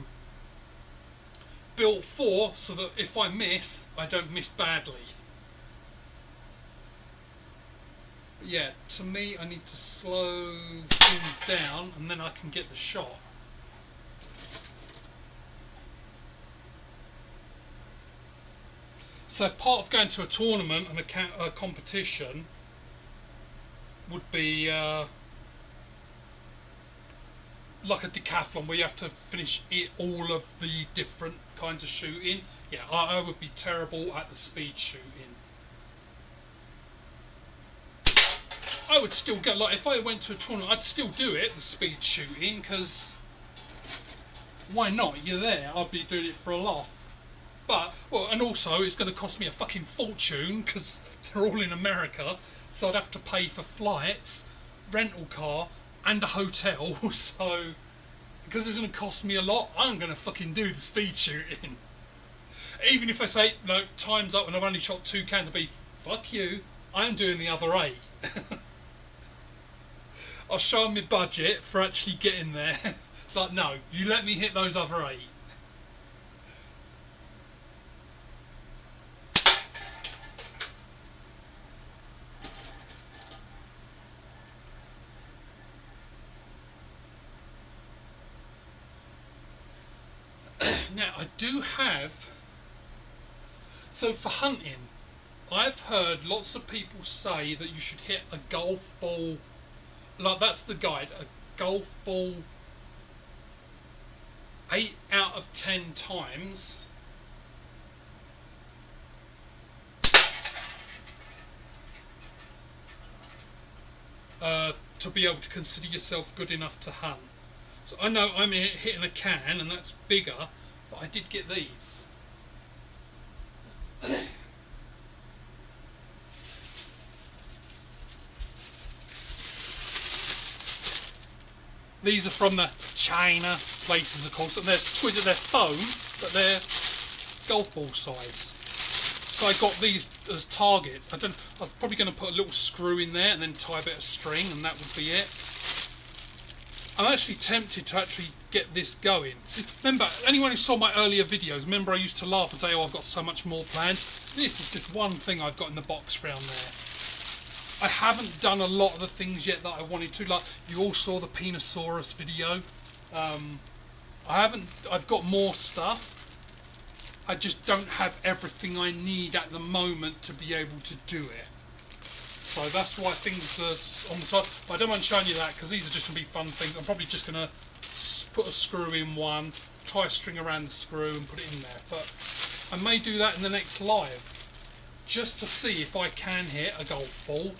built for so that if I miss, I don't miss badly. But yeah, to me, I need to slow things down, and then I can get the shot. So part of going to a tournament and a competition would be like a decathlon where you have to finish all of the different kinds of shooting. Yeah, I would be terrible at the speed shooting. I would still go, like if I went to a tournament, I'd still do it, the speed shooting, because why not? You're there, I'd be doing it for a laugh. But, well, and also it's going to cost me a fucking fortune because they're all in America, so I'd have to pay for flights, rental car, and a hotel. So, because it's going to cost me a lot, I'm going to fucking do the speed shooting. Even if I say, no, time's up and I've only shot 2 cans, to be, fuck you, I'm doing the other 8. I'll show them my budget for actually getting there. It's like, no, you let me hit those other 8. Now, I do have... So, for hunting, I've heard lots of people say that you should hit a golf ball... Like, that's the guide. A golf ball 8 out of 10 times. To be able to consider yourself good enough to hunt. So I know I'm hitting a can, and that's bigger, but I did get these. These are from the China places, of course, and they're foam, but they're golf ball size. So I got these as targets. I'm probably going to put a little screw in there and then tie a bit of string, and that would be it. I'm actually tempted to actually get this going. See, remember, anyone who saw my earlier videos, remember I used to laugh and say, oh, I've got so much more planned. This is just one thing I've got in the box round there. I haven't done a lot of the things yet that I wanted to. Like, you all saw the Penosaurus video. I've got more stuff. I just don't have everything I need at the moment to be able to do it. So that's why things are on the side. But I don't mind showing you that because these are just going to be fun things. I'm probably just going to put a screw in one, tie a string around the screw and put it in there. But I may do that in the next live, just to see if I can hit a golf ball.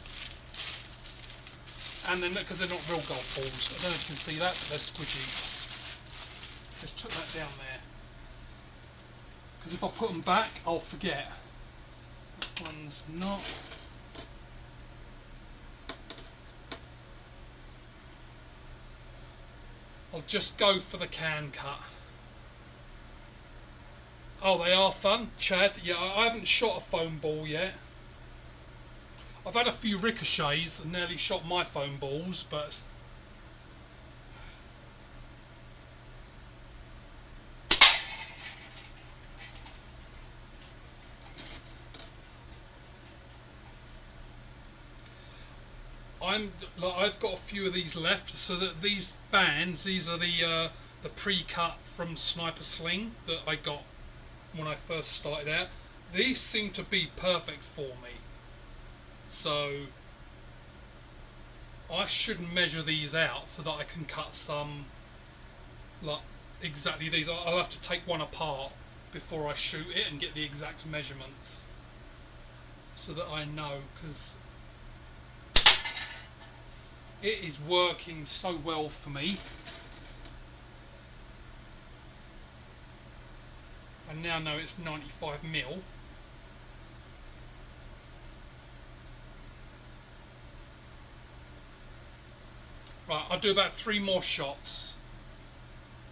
And then, because they're not real golf balls, I don't know if you can see that, but they're squidgy. Just chuck that down there. Because if I put them back, I'll forget. That one's not. I'll just go for the can cut. Oh, they are fun, Chad. Yeah, I haven't shot a foam ball yet. I've had a few ricochets and nearly shot my foam balls, but... I've got a few of these left, so that these bands, these are the pre-cut from Sniper Sling that I got when I first started out. These seem to be perfect for me, so I should measure these out so that I can cut some like exactly these. I'll have to take one apart before I shoot it and get the exact measurements so that I know, because it is working so well for me. I now know it's 95mm. Right, I'll do about 3 more shots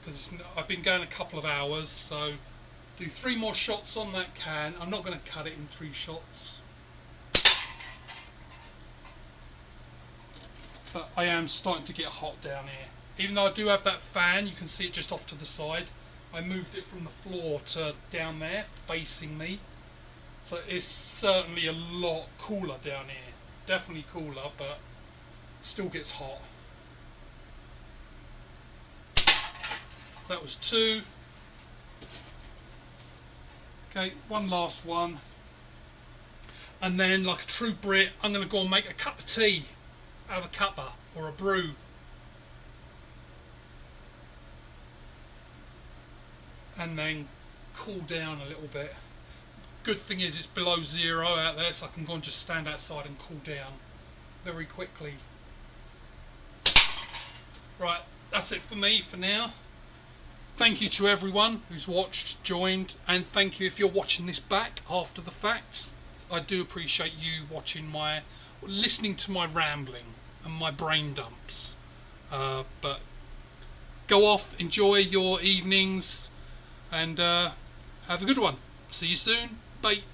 because I've been going a couple of hours, so Do 3 more shots on that can. I'm not going to cut it in 3 shots. But I am starting to get hot down here. Even though I do have that fan, you can see it just off to the side. I moved it from the floor to down there, facing me. So it's certainly a lot cooler down here. Definitely cooler, but still gets hot. That was 2. Okay, one last one. And then, like a true Brit, I'm going to go and make a cup of tea. Have a cuppa or a brew. And then cool down a little bit. Good thing is it's below 0 out there, so I can go and just stand outside and cool down very quickly. Right, that's it for me for now. Thank you to everyone who's watched, joined, and thank you if you're watching this back after the fact. I do appreciate you watching listening to my rambling and my brain dumps. But go off, enjoy your evenings, and have a good one. See you soon. Bye.